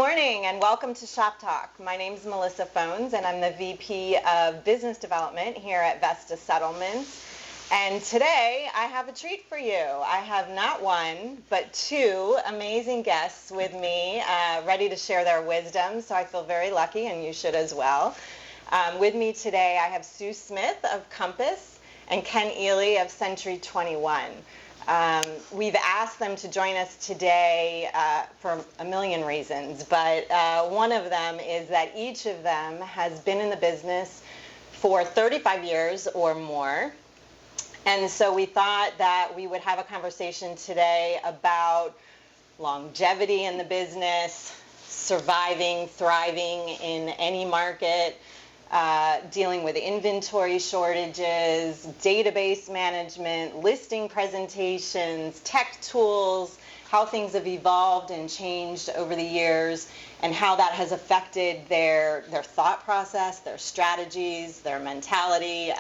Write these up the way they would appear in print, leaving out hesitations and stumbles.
morning and welcome to ShopTalk. My name is Melissa Phones and I'm the VP of Business Development here at Vesta Settlements. And today I have a treat for you. I have not one, but two amazing guests with me ready to share their wisdom, so I feel very lucky and you should as well. With me today I have Sue Smith of Compass and Ken Eley of Century 21. We've asked them to join us today for a million reasons, but one of them is that each of them has been in the business for 35 years or more. And so we thought that we would have a conversation today about longevity in the business, surviving, thriving in any market, dealing with inventory shortages, database management, listing presentations, tech tools, how things have evolved and changed over the years, and how that has affected their thought process, their strategies, their mentality.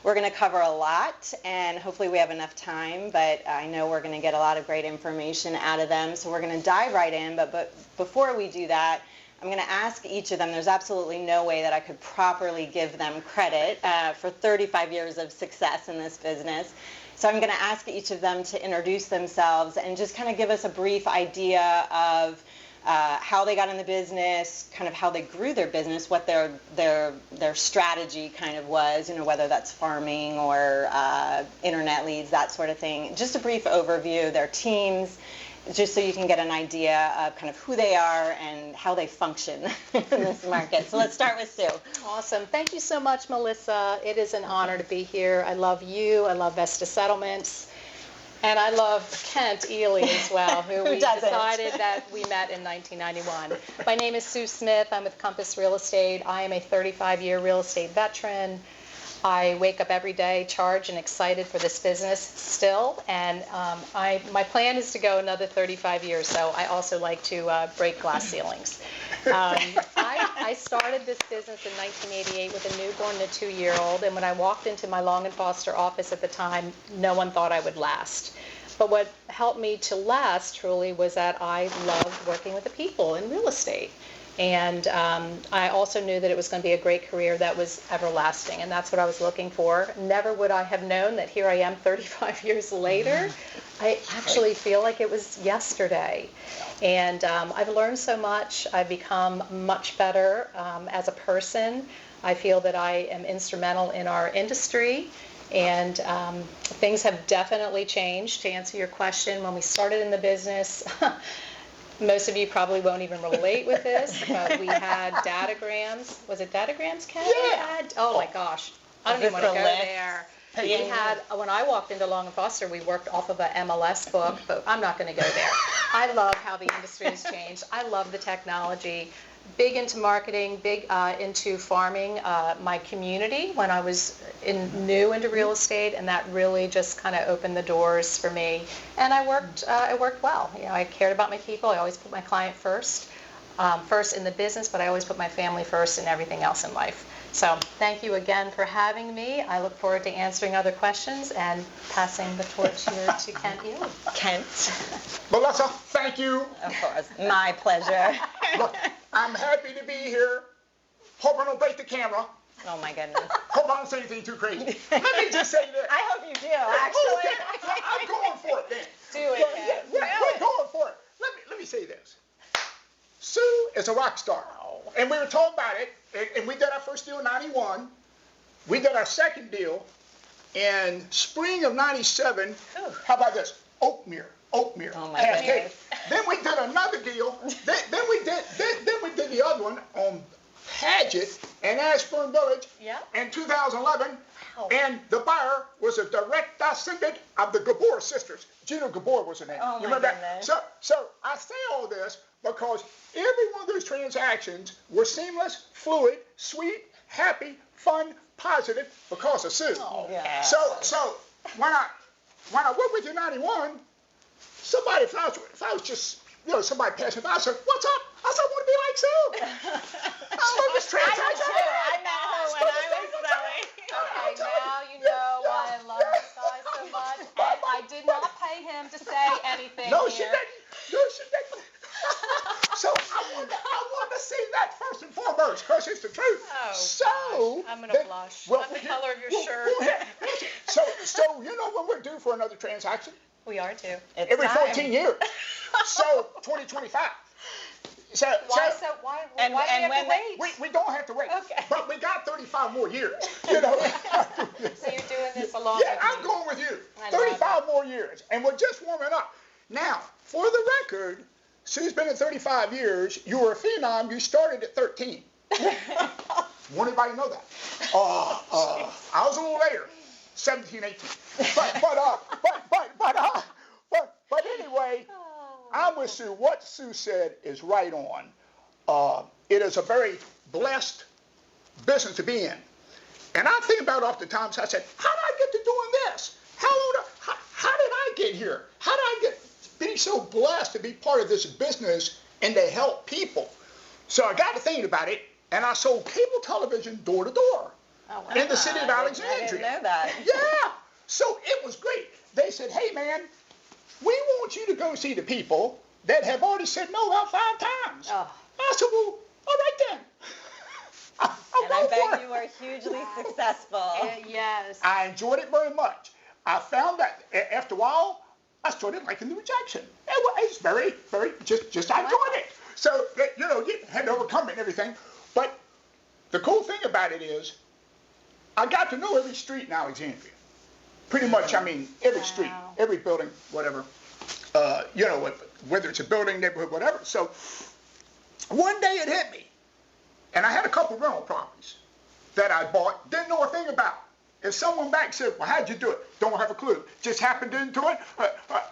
We're going to cover a lot, and hopefully we have enough time, but I know we're going to get a lot of great information out of them, so we're going to dive right in. But before we do that, I'm going to ask each of them. There's absolutely no way that I could properly give them credit for 35 years of success in this business. So I'm going to ask each of them to introduce themselves and just kind of give us a brief idea of how they got in the business, kind of how they grew their business, what their strategy kind of was, whether that's farming or internet leads, that sort of thing. Just a brief overview, their teams, just so you can get an idea of kind of who they are and how they function in this market. So let's start with Sue. Awesome. Thank you so much, Melissa. It is an honor to be here. I love you. I love Vesta Settlements. And I love Kent Eley as well, who we decided that we met in 1991. My name is Sue Smith. I'm with Compass Real Estate. I am a 35-year real estate veteran. I wake up every day charged and excited for this business still, and my plan is to go another 35 years, so I also like to break glass ceilings. I started this business in 1988 with a newborn and a 2-year-old, and when I walked into my Long & Foster office at the time, no one thought I would last. But what helped me to last truly was that I loved working with the people in real estate. And I also knew that it was going to be a great career that was everlasting, and that's what I was looking for. Never would I have known that here I am 35 years later. I actually feel like it was yesterday. And I've learned so much. I've become much better as a person. I feel that I am instrumental in our industry. And things have definitely changed. To answer your question, when we started in the business, most of you probably won't even relate with this, but we had datagrams. Was it datagrams, Ken? Yeah. Oh my gosh. I don't even want to go there. We had, when I walked into Long & Foster, we worked off of a MLS book, but I'm not going to go there. I love how the industry has changed. I love the technology. Big into marketing, big into farming, my community when I was new into real estate, and that really just kind of opened the doors for me. And I worked well. I cared about my people. I always put my client first in the business, but I always put my family first in everything else in life. So thank you again for having me. I look forward to answering other questions and passing the torch here to Kent Eley. Kent. Melissa, thank you. Of course. My pleasure. Look, I'm happy to be here. Hope I don't break the camera. Oh my goodness. Hope I don't say anything too crazy. Let me just say this. I hope you do, actually. Okay, I'm going for it then. Do it, Kent. We're going for it. Let me say this. Sue is a rock star. And we were talking about it, and we did our first deal in 91. We did our second deal in spring of 97. Ooh. How about this? Oakmere. Oh my goodness. Then we did another deal. Then we did the other one on Paget and Ashburn Village in 2011. Wow. And the buyer was a direct descendant of the Gabor sisters. Gina Gabor was her name. Oh, you remember goodness. that? So I say all this because every one of those transactions were seamless, fluid, sweet, happy, fun, positive because of Sue. Oh, yeah. So when I worked with you in 91, somebody, if I was just, somebody passing by, I said, "What's up?" I said, "I want to be like Sue." I love this transaction. I met her when I was selling. Okay, now you know why I love this guy so much. And I did not pay him to say anything No, here. she didn't. So I want because it's the truth. Oh, so gosh. I'm going to blush. On the color of your shirt. So you know when we're due for another transaction? We are too. It's Every time. 14 years. So 2025. So Why do we have to wait? we don't have to wait. Okay. But we got 35 more years. You know. So you're doing this along Yeah, with I'm me. going with you. I love 35 more years. And we're just warming up. Now, for the record, Sue's been at 35 years. You were a phenom. You started at 13. Won't anybody know that? I was a little later, 17, 18. But anyway, I'm with Sue. What Sue said is right on. It is a very blessed business to be in. And I think about oftentimes, I said, how did I get to doing this? How did I get here? How did I be so blessed to be part of this business and to help people? So I got to thinking about it, and I sold cable television door to door in the city of Alexandria. I didn't know that. Yeah. So it was great. They said, hey, man, we want you to go see the people that have already said no about 5 times. Oh. I said, well, all right then. And I bet you were hugely successful. Yes. I enjoyed it very much. I found that after a while, I started liking the rejection. It's very, very, just I enjoyed it. So, you had to overcome it and everything. But the cool thing about it is, I got to know every street in Alexandria. Pretty much, I mean, every street, every building, whatever. Whether it's a building, neighborhood, whatever. So, one day it hit me. And I had a couple rental properties that I bought, didn't know a thing about. If someone back said, well, how'd you do it? Don't have a clue. Just happened into it.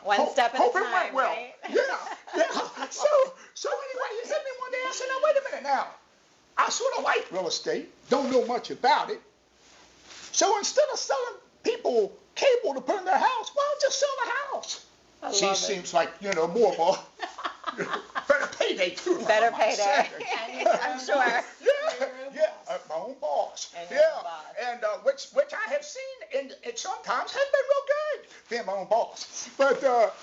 One step at a hope time, it went well. right? Yeah. So anyway, he hit me one day. I said, now, wait a minute now. I sort of like real estate. Don't know much about it. So instead of selling people cable to put in their house, well, I'll just sell the house. She seems like, more of a better payday, too. Better payday. I'm sure. Yeah, my own boss. And your own boss. And which I have seen, and it sometimes has been real good, being my own boss. But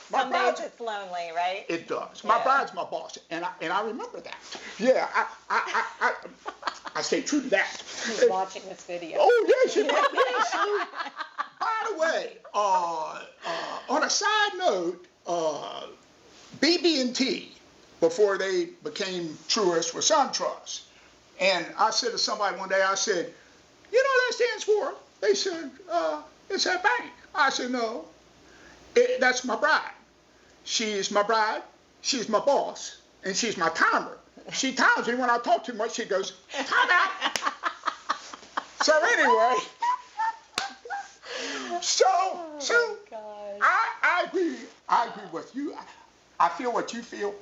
some days it's lonely, right? It does. My bride's my boss, and I remember that. Yeah, I stay true to that. She's watching this video. Oh yeah, she might be. So, by the way, on a side note, BB&T, before they became Truist, was SunTrust. And I said to somebody one day, I said, you know what that stands for? They said, it's that bank. I said, no, that's my bride. She's my bride, she's my boss, and she's my timer. She times me when I talk too much. She goes, time out. So anyway, I agree with you. I feel what you feel.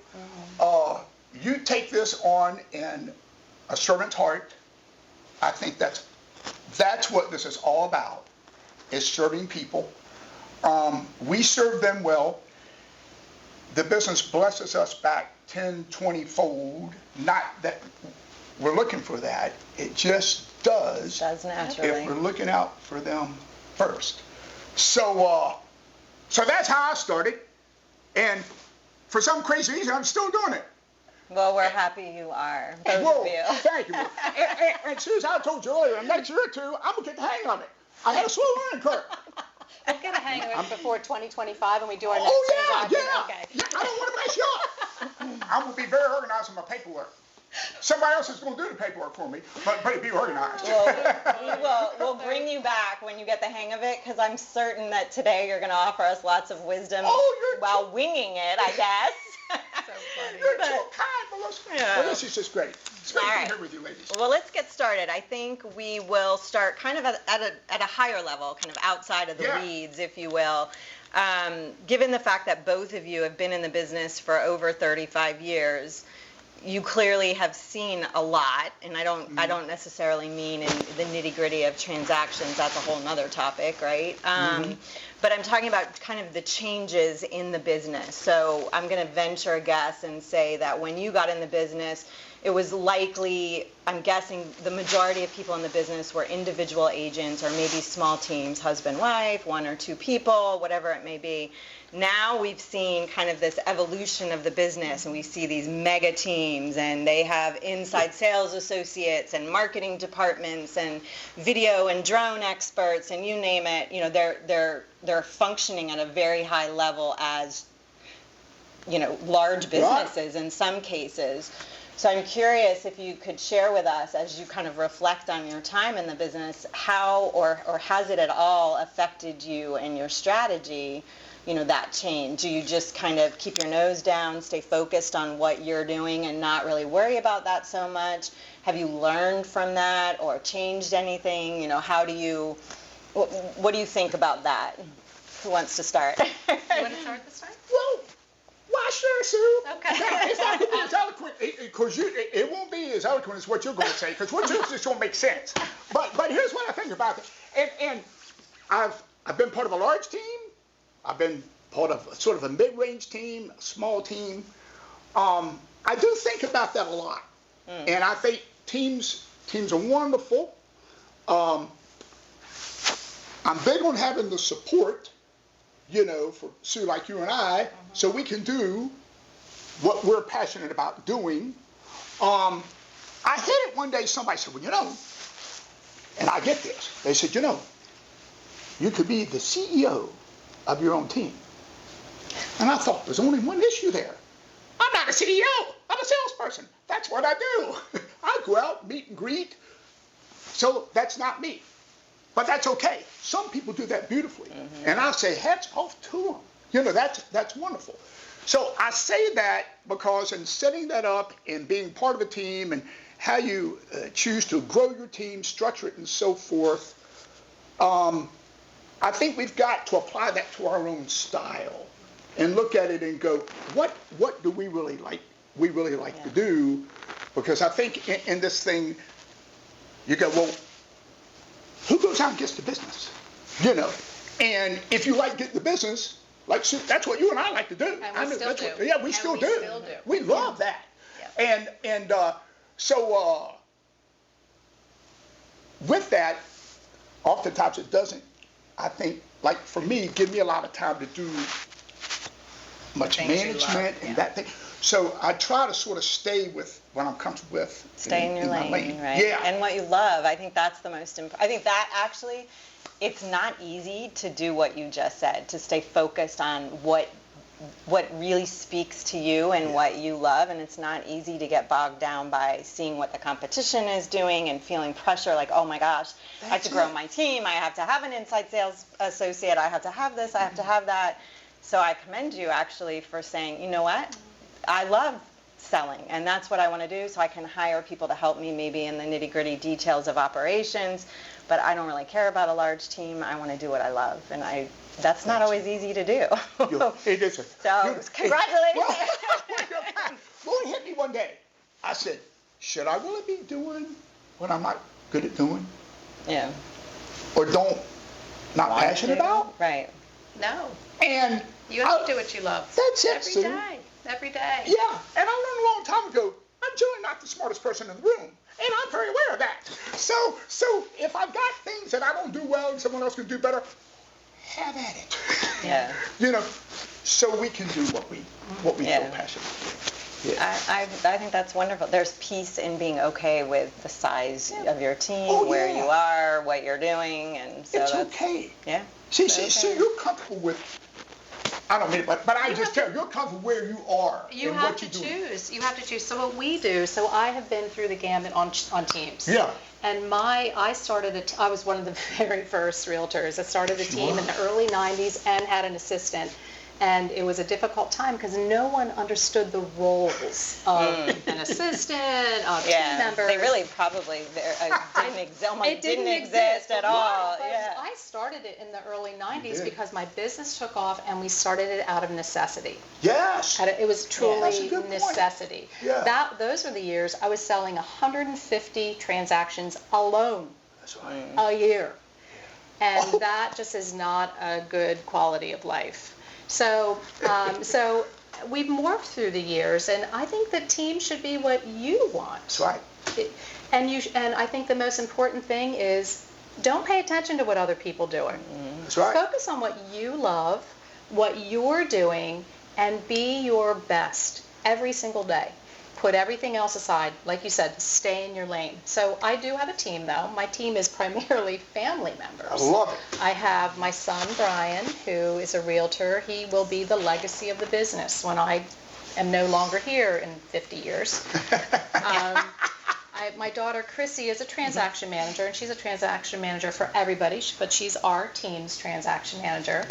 You take this on in a servant's heart. I think that's what this is all about, is serving people. We serve them well. The business blesses us back 10, 20-fold. Not that we're looking for that. It just does. Does naturally. If we're looking out for them first. So that's how I started. And for some crazy reason, I'm still doing it. Well, we're happy you are, both of you. Thank you. And Susan, I told you earlier, next year or two, I'm going to get the hang of it. I had a slow learning curve. We'll get a hang of it before 2025, and we do our next transaction. Okay. Yeah, I don't want to mess you up. I'm going to be very organized in my paperwork. Somebody else is going to do the paperwork for me, but be organized. Well, we'll bring you back when you get the hang of it, because I'm certain that today you're going to offer us lots of wisdom while winging it, I guess. So funny. You're too kind, Melissa. Yeah. Well, this is just great. It's great to be here with you, ladies. Well, let's get started. I think we will start kind of at a higher level, kind of outside of the weeds, if you will. Given the fact that both of you have been in the business for over 35 years, you clearly have seen a lot, and I don't necessarily mean in the nitty-gritty of transactions. That's a whole nother topic, right? but I'm talking about kind of the changes in the business. So I'm going to venture a guess and say that when you got in the business, it was likely, I'm guessing, the majority of people in the business were individual agents or maybe small teams, husband, wife, 1 or 2 people, whatever it may be. Now we've seen kind of this evolution of the business, and we see these mega teams, and they have inside sales associates and marketing departments and video and drone experts, and you name it. You know, they're functioning at a very high level as, you know, large businesses in some cases. So I'm curious if you could share with us, as you kind of reflect on your time in the business, how or has it at all affected you and your strategy, you know, that change? Do you just kind of keep your nose down, stay focused on what you're doing and not really worry about that so much? Have you learned from that or changed anything? You know, how do you, what do you think about that? Who wants to start? You want to start this time? Well, why, sure, Sue. Okay. Now, it's not going to be as eloquent, because it won't be as eloquent as what you're going to say, because what you're just going to make sense. But here's what I think about it. And I've been part of a large team. I've been part of sort of a mid-range team, a small team. I do think about that a lot. And I think teams are wonderful. I'm big on having the support, you know, for Sue like you and I, so we can do what we're passionate about doing. I hit it one day, somebody said, well, you know, and I get this. They said, you know, you could be the CEO of your own team. And I thought, there's only one issue there. I'm not a CEO. I'm a salesperson. That's what I do. I go out, meet and greet. So that's not me. But that's okay. Some people do that beautifully. And I say, hats off to them. You know, that's wonderful. So I say that because in setting that up and being part of a team and how you choose to grow your team, structure it, and so forth, I think we've got to apply that to our own style and look at it and go, what do we really like? We really like to do, because I think in this thing, you go, well, who goes out and gets the business? You know, and if you like getting the business, like that's what you and I like to do. And we still do. Yeah, we still do. We love that. Yeah. And so with that, oftentimes it doesn't, I think, like for me, give me a lot of time to do much management and that thing. So I try to sort of stay with what I'm comfortable with. Stay in your lane, right? Yeah. And what you love. I think that's the most important. I think that actually, it's not easy to do what you just said, to stay focused on what really speaks to you and what you love. And it's not easy to get bogged down by seeing what the competition is doing and feeling pressure like, oh my gosh, I have to grow my team. I have to have an inside sales associate. I have to have this. I have to have that. So I commend you actually for saying, you know what? I love selling, and that's what I want to do, so I can hire people to help me maybe in the nitty-gritty details of operations, but I don't really care about a large team. I want to do what I love, and that's not always easy to do. It isn't. So, congratulations. Lord hit me one day. I said, should I really be doing what I'm not good at doing? Yeah. Or not passionate about? Right. No. And you have to do what you love. That's it, Every day. Yeah, and I learned a long time ago, I'm generally not the smartest person in the room, and I'm very aware of that. So if I've got things that I don't do well and someone else can do better, have at it. Yeah. You know, so we can do what we feel passionate about. Yeah. I think that's wonderful. There's peace in being okay with the size of your team, where you are, what you're doing, and so it's okay. Yeah. See, you're comfortable with. I don't mean it, but I just tell you, you're comfortable where you are. You have to choose. You have to choose. So what we do, so I have been through the gamut on teams. Yeah. And I was one of the very first realtors. I started a team in the early 90s and had an assistant. And it was a difficult time because no one understood the roles of an assistant, of team members. They really probably didn't exist at all. Yeah. I started it in the early 90s because my business took off and we started it out of necessity. Yes. It was truly necessity. Yeah. Those were the years I was selling 150 transactions alone a year. And that just is not a good quality of life. So we've morphed through the years, and I think the team should be what you want. That's right. And I think the most important thing is don't pay attention to what other people are doing. That's right. Focus on what you love, what you're doing, and be your best every single day. Put everything else aside. Like you said, stay in your lane. So I do have a team, though. My team is primarily family members. I love it. I have my son, Brian, who is a realtor. He will be the legacy of the business when I am no longer here in 50 years. My daughter, Chrissy, is a transaction manager, and she's a transaction manager for everybody, but she's our team's transaction manager.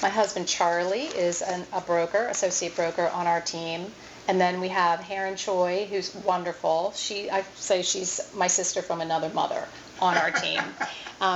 My husband, Charlie, is a broker, associate broker on our team. And then we have Heron Choi, who's wonderful. I say she's my sister from another mother on our team.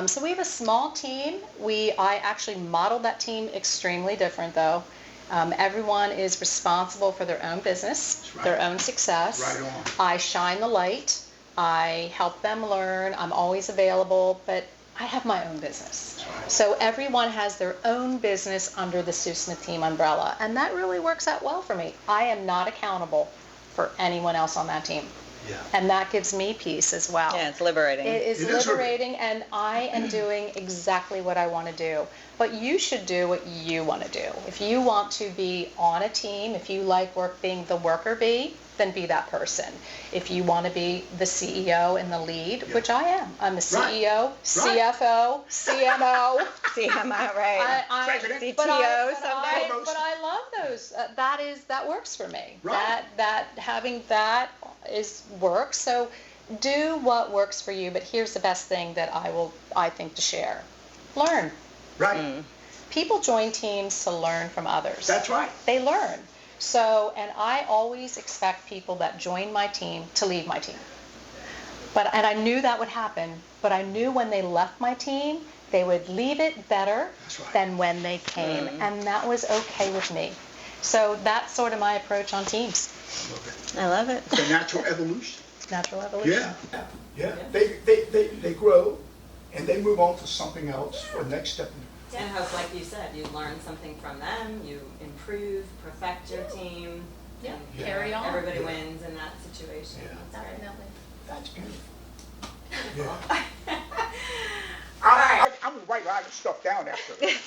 So we have a small team. I actually modeled that team extremely different, though. Everyone is responsible for their own business, their own success. Right on. I shine the light. I help them learn. I'm always available, but I have my own business. So everyone has their own business under the Sue Smith Team umbrella, and that really works out well for me. I am not accountable for anyone else on that team. Yeah. And that gives me peace as well. Yeah, it's liberating. It is liberating, and I am doing exactly what I want to do. But you should do what you want to do. If you want to be on a team, if you like being the worker bee, then be that person. If you want to be the CEO and the lead, which I am. I'm the CEO, CFO, CMO. CMO, right. CTO But someday. But I love those. That works for me. Right. Having that works. So do what works for you. But here's the best thing that I think to share. Learn. Right. People join teams to learn from others. That's right. They learn. So, and I always expect people that join my team to leave my team. And I knew that would happen, but I knew when they left my team, they would leave it better than when they came. And that was okay with me. So that's sort of my approach on teams. I love it. The natural evolution. Natural evolution. Yeah. They grow and they move on to something else for the next step. And hope, like you said, you learn something from them, you improve, perfect your team. Yeah. Carry on. Everybody wins in that situation. Yeah. Definitely. That's beautiful. Yeah. I'm going to write a lot of stuff down after this.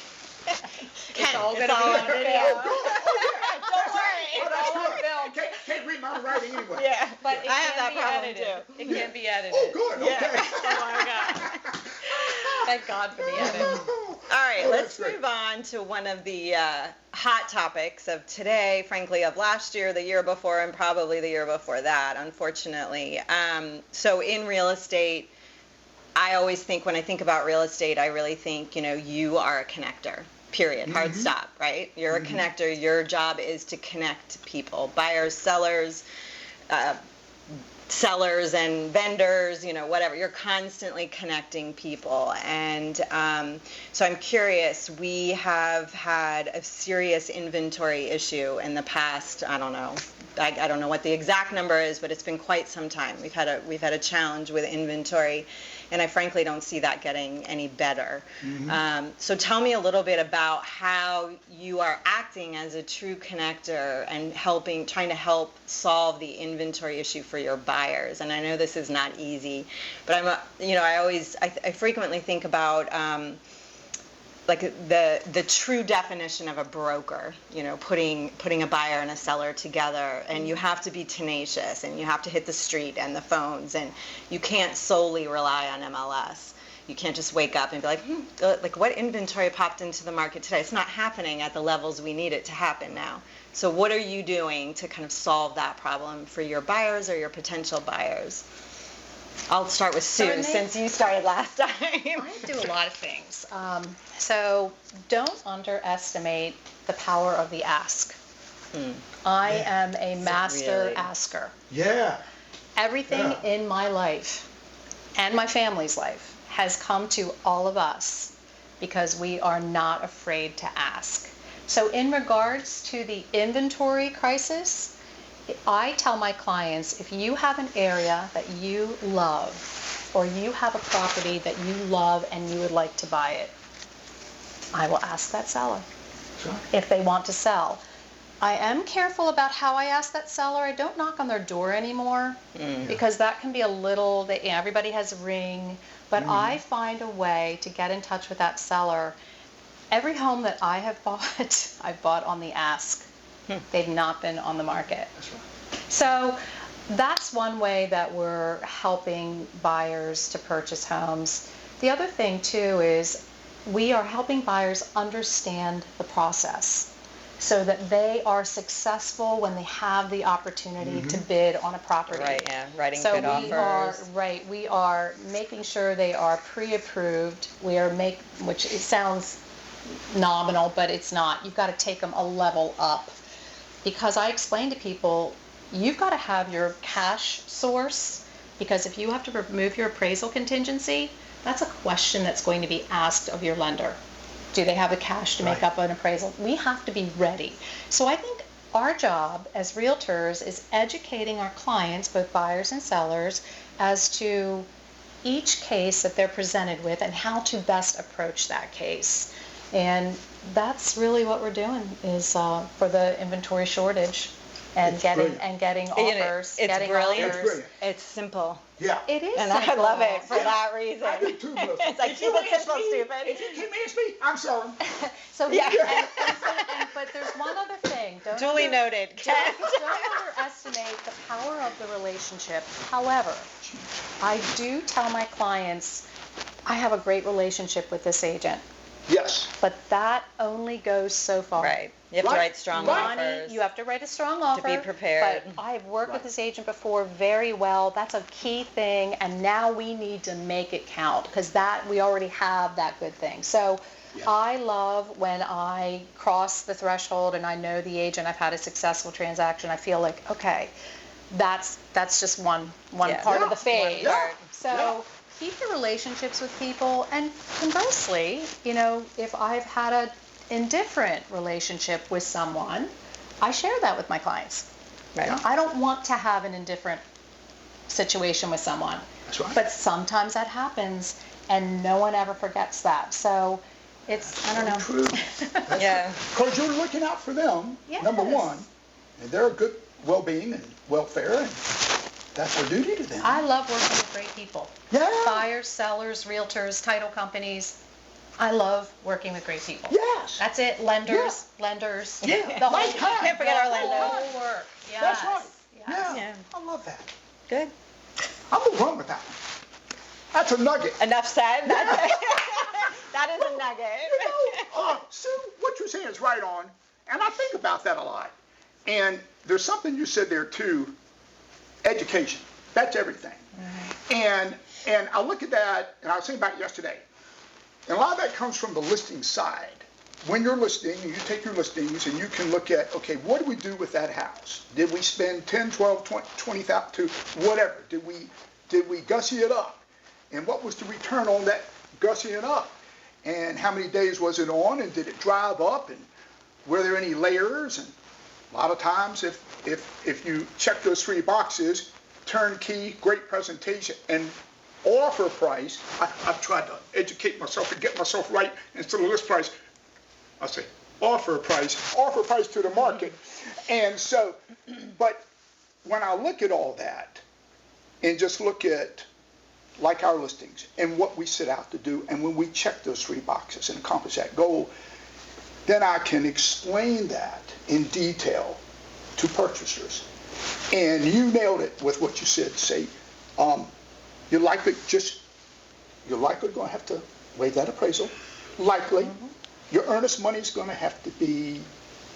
It's all going to be on video. Don't worry. It's all on film. Can't read my writing anyway. Yeah. But I have that problem too. It can be edited. Oh, good. Okay. Oh my God. Thank God for the edit. All right, let's move on to one of the hot topics of today, frankly, of last year, the year before, and probably the year before that, unfortunately. So in real estate, I always think, when I think about real estate, I really think, you are a connector, period, hard stop, right? You're a connector. Your job is to connect people, buyers, sellers, sellers and vendors, whatever. You're constantly connecting people. And so I'm curious, we have had a serious inventory issue in the past, I don't know what the exact number is, but it's been quite some time. We've had a challenge with inventory, and I frankly don't see that getting any better. So tell me a little bit about how you are acting as a true connector and trying to help solve the inventory issue for your buyers. And I know this is not easy, but I frequently think about like the true definition of a broker, putting a buyer and a seller together, and you have to be tenacious, and you have to hit the street and the phones, and you can't solely rely on MLS. You can't just wake up and be like what inventory popped into the market today? It's not happening at the levels we need it to happen now. So what are you doing to kind of solve that problem for your buyers or your potential buyers? I'll start with Sue, since you started last time. I do a lot of things. So don't underestimate the power of the ask. I am a master asker. Yeah. Everything in my life and my family's life has come to all of us because we are not afraid to ask. So in regards to the inventory crisis, I tell my clients, if you have an area that you love or you have a property that you love and you would like to buy it, I will ask that seller if they want to sell. I am careful about how I ask that seller. I don't knock on their door anymore because that can be a little, everybody has a ring, but I find a way to get in touch with that seller. Every home that I have bought, I've bought on the ask. They've not been on the market. That's right. So that's one way that we're helping buyers to purchase homes. The other thing too is we are helping buyers understand the process so that they are successful when they have the opportunity to bid on a property. Right, yeah, writing So bid offers. we are making sure they are pre-approved. Which it sounds nominal, but it's not. You've got to take them a level up. Because I explain to people, you've got to have your cash source, because if you have to remove your appraisal contingency, that's a question that's going to be asked of your lender. Do they have the cash to make up an appraisal? We have to be ready. So I think our job as realtors is educating our clients, both buyers and sellers, as to each case that they're presented with and how to best approach that case. And that's really what we're doing is for the inventory shortage and getting offers. It's brilliant. Offers. It's simple. Yeah. It is And simple. I love it for that reason. I do too, Melissa. It's like, keep it simple, stupid. If you can ask me, I'm selling. So Yeah. but there's one other thing. Duly noted. Don't underestimate the power of the relationship. However, I do tell my clients, I have a great relationship with this agent. Yes. But that only goes so far. Right. You have to write strong offers. You have to write a strong offer. be prepared. But I've worked with this agent before very well. That's a key thing. And now we need to make it count because we already have that good thing. So I love when I cross the threshold and I know the agent, I've had a successful transaction. I feel like, okay, that's just one part of the phase. So keep your relationships with people, and conversely, if I've had an indifferent relationship with someone, I share that with my clients. Right. I don't want to have an indifferent situation with someone. That's right. But sometimes that happens, and no one ever forgets that. So it's, I don't know. True. Yeah. Because you're looking out for them, Yes. number one, and their good well-being and welfare, and that's our duty to them. I love working with great people. Yeah. Buyers, sellers, realtors, title companies. I love working with great people. Yes. That's it. Lenders. Yeah. The whole, Lifetime. Can't forget our the lenders. whole work. Yes. That's right. Yes. Yeah. I love that. Good. I'll move on with that one. That's a nugget. Enough said. That's it. That is a nugget. Sue, what you're saying is right on, and I think about that a lot. And there's something you said there too, education. That's everything. And I look at that, and I was thinking about it yesterday. And a lot of that comes from the listing side. When you're listing, you take your listings and you can look at, okay, what do we do with that house? Did we spend 10, 12, 20,000 to whatever? Did we gussy it up? And what was the return on that gussying up? And how many days was it on? And did it drive up? And were there any layers? And a lot of times, if you check those three boxes, turnkey, great presentation, and offer price, I've tried to educate myself and get myself right instead of list price. I say offer price to the market. And so, but when I look at all that and just look at like our listings and what we set out to do, and when we check those three boxes and accomplish that goal, then I can explain that in detail to purchasers. And you nailed it with what you said. Say, you're likely going to have to waive that appraisal. Likely. Your earnest money is going to have to be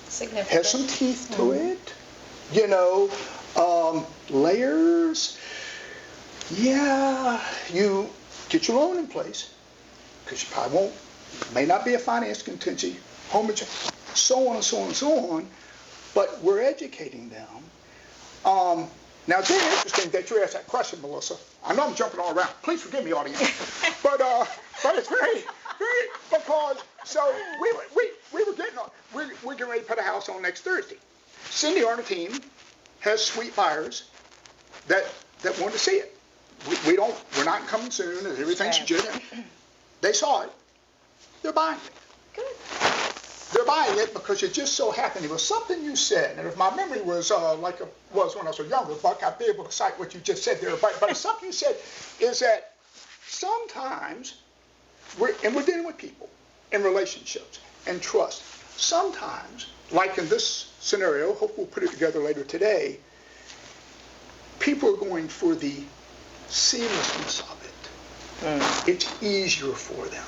Significant. has some teeth to it. Layers. Yeah, you get your loan in place because you probably may not be a finance contingency, home insurance, so on and so on and so on. But we're educating them. Now, it's very interesting that you asked that question, Melissa. I know I'm jumping all around. Please forgive me, audience. But it's very, because so we were getting on. We're getting ready to put a house on next Thursday. Cindy on the team has sweet buyers that want to see it. we're not coming soon, and everything's legitimate. They saw it. They're buying it. Good. They're buying it because it just so happened it was something you said, and if my memory was like it was when I was a younger buck, I'd be able to cite what you just said there. But something you said is that sometimes we're dealing with people in relationships and trust. Sometimes, like in this scenario, hope we'll put it together later today, people are going for the seamlessness of it. It's easier for them.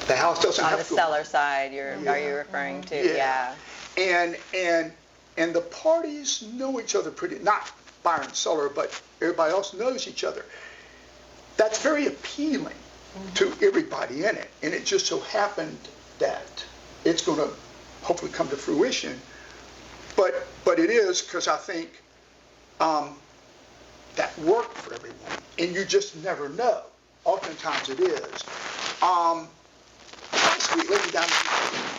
The house doesn't on have the to seller side. Are you referring to? Yeah. And the parties know each other pretty, not buyer and seller, but everybody else knows each other. That's very appealing to everybody in it, and it just so happened that it's going to hopefully come to fruition. But it is because I think that worked for everyone, and you just never know. Oftentimes it is. A sweet lady down there,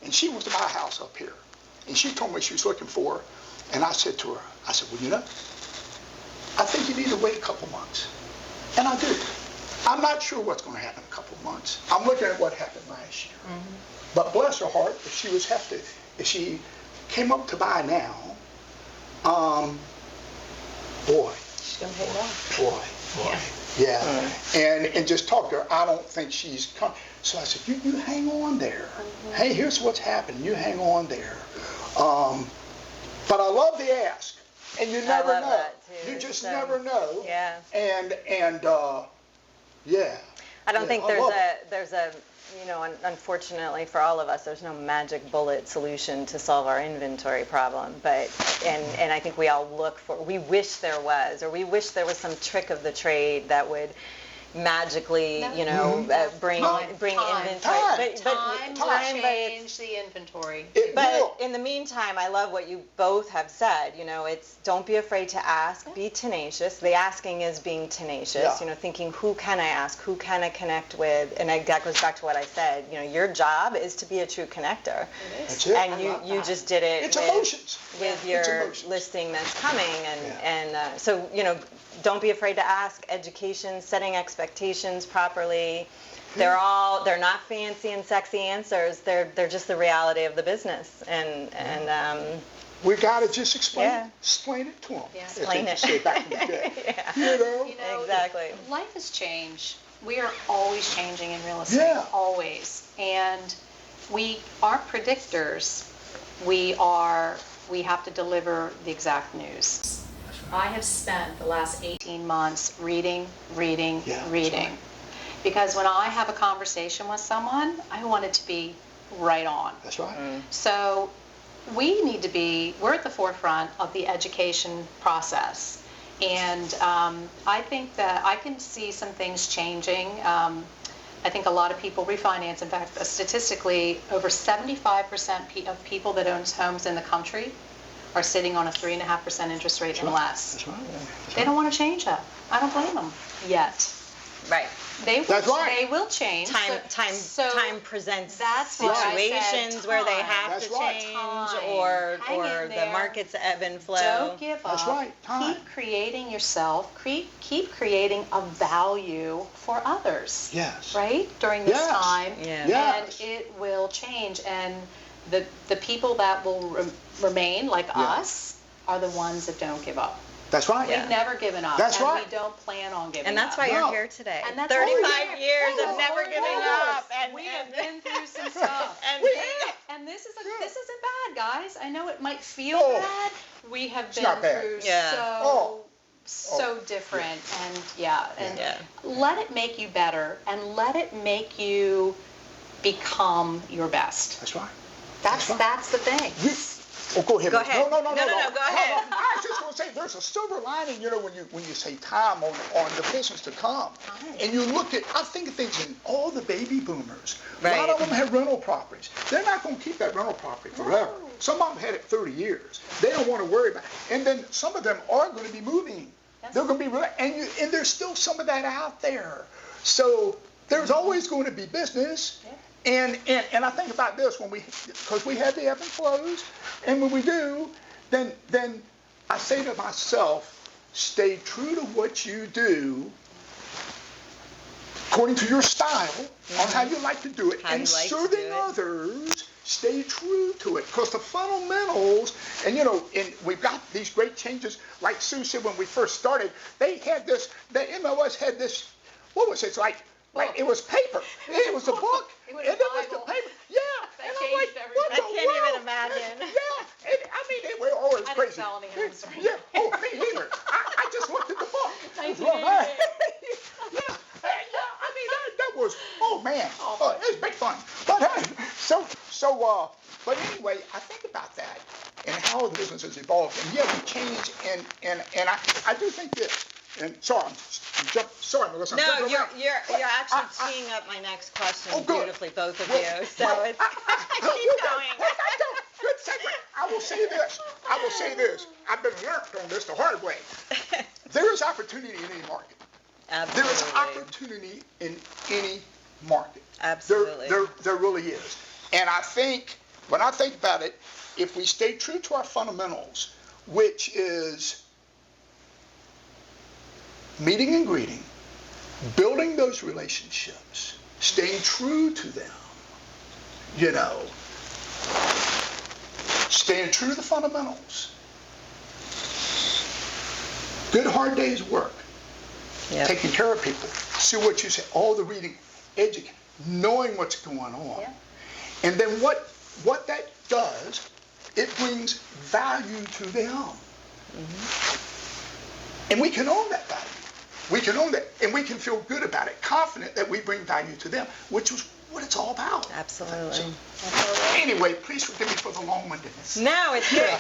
and she wants to buy a house up here, and she told me what she was looking for, and I said to her, well, you know, I think you need to wait a couple months, and I do. I'm not sure what's going to happen in a couple months. I'm looking at what happened last year. But bless her heart, if she came up to buy now, boy. She's going to pay more. Boy. Yeah. And just talk to her. I don't think she's come. So I said, you hang on there. Hey, here's what's happening. You hang on there. But I love the ask. And you never know. That too. You just never know. Yeah. And yeah. I don't think there's a unfortunately for all of us, there's no magic bullet solution to solve our inventory problem. But and I think we all we wish there was, or we wish there was some trick of the trade that would magically, bring inventory. Time will change the inventory. But in the meantime, I love what you both have said. It's don't be afraid to ask, be tenacious. The asking is being tenacious. Thinking who can I ask, who can I connect with, and that goes back to what I said. Your job is to be a true connector. That's it. And you just did it with your listing that's coming, and so don't be afraid to ask. Education, setting expectations properly. They're not fancy and sexy answers. They're just the reality of the business. And we got to just explain it to them. Yeah. Explain it. Say back in the day. Exactly. Life has changed. We are always changing in real estate. Yeah. Always. And we aren't predictors. We have to deliver the exact news. I have spent the last 18 months reading. Right. Because when I have a conversation with someone, I want it to be right on. That's right. So we're at the forefront of the education process. And I think that I can see some things changing. I think a lot of people refinance. In fact, statistically, over 75% of people that own homes in the country are sitting on a 3.5% interest rate and less. That's right. They don't want to change that. I don't blame them yet. Right. They will change. Time presents situations where they have to change, or the markets ebb and flow. Don't give up. That's right. Time. Keep creating yourself. Keep creating a value for others. Yes. Right? During this time. Yeah. Yes. And it will change. And the people that will remain, like us, are the ones that don't give up. That's right. We've never given up. That's right. We don't plan on giving up. And that's why you're here today. And that's 35 years of never giving up. And we have been through some stuff. And this isn't bad, guys. I know it might feel bad. We have been through so different. And let it make you better, and let it make you become your best. That's right. That's the thing. Go ahead. Go ahead. No, go ahead. I was just going to say there's a silver lining, when you say time on the business to come. And you look at, I think of things in all the baby boomers. Right. A lot of them have rental properties. They're not going to keep that rental property forever. Some of them had it 30 years. They don't want to worry about it. And then some of them are going to be moving. Yes. They're going to be, and there's still some of that out there. So there's always going to be business. Yeah. And I think about this because we have the ebb and flows, and when we do, then I say to myself, stay true to what you do according to your style, on how you like to do it, and serving others, stay true to it. Because the fundamentals, and and we've got these great changes, like Sue said when we first started, they had this, the MLS had this, what was it, like it was paper, it was a book, and it was the paper, and I'm like, what the world? I can't even imagine. And I mean, it was always crazy. I didn't sell any homes. Me neither. I just looked at the book. I mean, that was, oh man, it was big fun. But but anyway, I think about that and how the business has evolved, and we change, and I do think this. And sorry, Melissa. No, you're actually teeing up my next question beautifully, both of you. So it's keep going. Good segue. I will say this. I've been learned on this the hard way. There is opportunity in any market. Absolutely. There is opportunity in any market. Absolutely. There really is. And I think, when I think about it, if we stay true to our fundamentals, which is meeting and greeting, building those relationships, staying true to them, staying true to the fundamentals, good hard day's work, taking care of people, see what you say, all the reading, educate, knowing what's going on. And then what that does, it brings value to them. And we can own that value. We can own that, and we can feel good about it, confident that we bring value to them, which is what it's all about. Absolutely. Anyway, please forgive me for the long-windedness. No, it's good.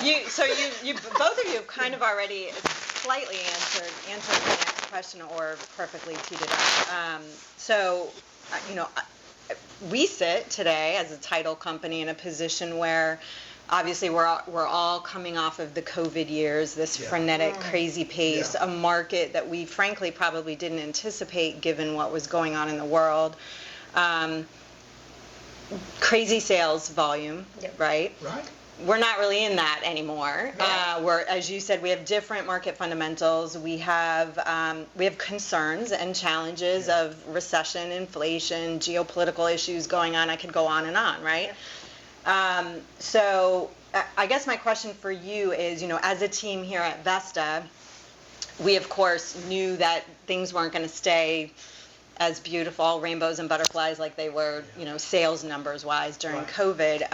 You both of you have kind of already slightly answered the next question, or perfectly teed it up. We sit today as a title company in a position where obviously we're all coming off of the COVID years, this frenetic, crazy pace, a market that we frankly probably didn't anticipate given what was going on in the world. Crazy sales volume, right? Right. We're not really in that anymore. We're, as you said, we have different market fundamentals. We have concerns and challenges of recession, inflation, geopolitical issues going on. I could go on and on, right? So I guess my question for you is, as a team here at Vesta, we of course knew that things weren't going to stay as beautiful, rainbows and butterflies like they were, sales numbers wise during COVID.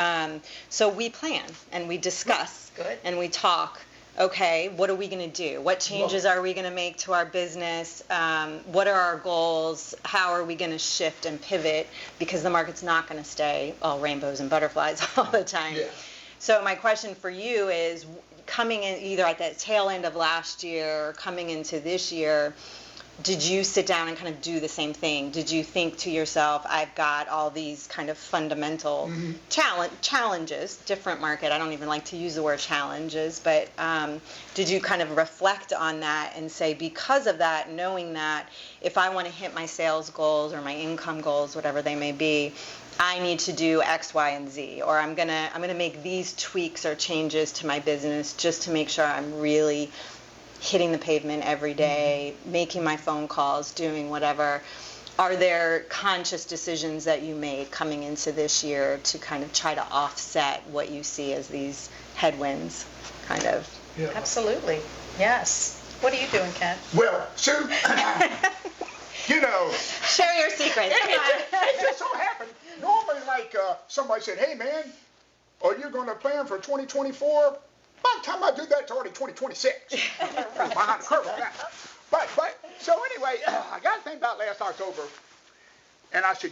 So we plan and we discuss and we talk. Okay, what are we going to do? What changes are we going to make to our business? What are our goals? How are we going to shift and pivot? Because the market's not going to stay all rainbows and butterflies all the time. So my question for you is, coming in either at the tail end of last year or coming into this year, did you sit down and kind of do the same thing? Did you think to yourself, I've got all these kind of fundamental challenges, different market, I don't even like to use the word challenges, but did you kind of reflect on that and say, because of that, knowing that if I want to hit my sales goals or my income goals, whatever they may be, I need to do X, Y, and Z, or I'm gonna make these tweaks or changes to my business just to make sure I'm really hitting the pavement every day, making my phone calls, doing whatever. Are there conscious decisions that you made coming into this year to kind of try to offset what you see as these headwinds, kind of? Absolutely. Yes. What are you doing, Kent? Well, Sue, Share your secrets. It just so happened, normally somebody said, hey man, are you going to plan for 2024? By the time I do that, it's already 2026. Behind the curve on that. But so anyway, I got to think about last October, and I said,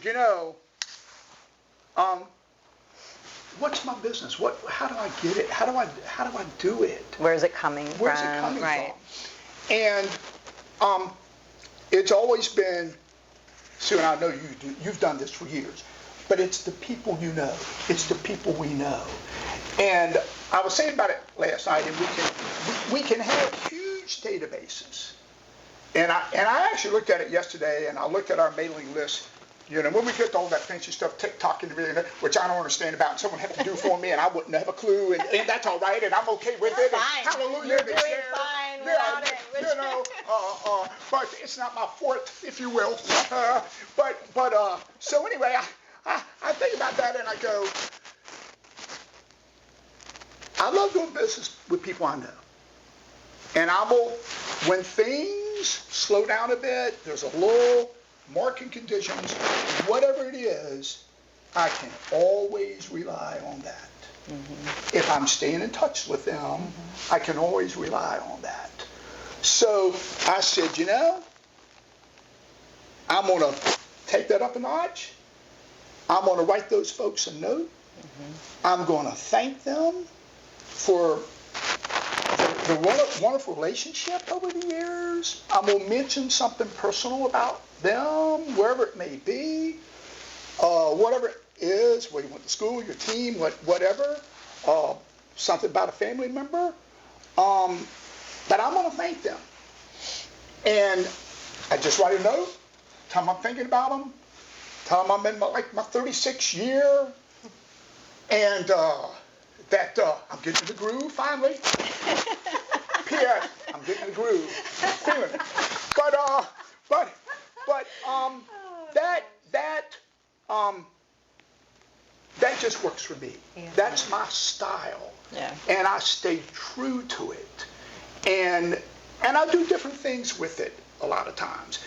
what's my business? How do I get it? How do I do it? Where's it coming from? Where's it coming from? And it's always been, Sue, and I know you've done this for years, but it's the people you know. It's the people we know. And I was saying about it last night, and we can have huge databases. And I actually looked at it yesterday, and I looked at our mailing list. When we get to all that fancy stuff, TikTok and everything, which I don't understand about, and someone had to do for me, and I wouldn't have a clue, and that's all right, and I'm okay with it. Fine. Hallelujah. You're doing fine But it's not my forte, if you will. So anyway, I think about that and I go, I love doing business with people I know. And I will, when things slow down a bit, there's a little market conditions, whatever it is, I can always rely on that. Mm-hmm. If I'm staying in touch with them, mm-hmm. I can always rely on that. So I said, I'm going to take that up a notch. I'm going to write those folks a note. Mm-hmm. I'm going to thank them for the wonderful relationship over the years. I'm going to mention something personal about them, wherever it may be, whatever it is, where you went to school, your team, whatever, something about a family member, but I'm going to thank them. And I just write a note, tell them I'm thinking about them, tell them I'm in my 36th year, and that I'm getting in the groove finally. P.S. I'm getting in the groove, feeling it. That just works for me. Yeah. That's my style. Yeah. And I stay true to it. And I do different things with it a lot of times.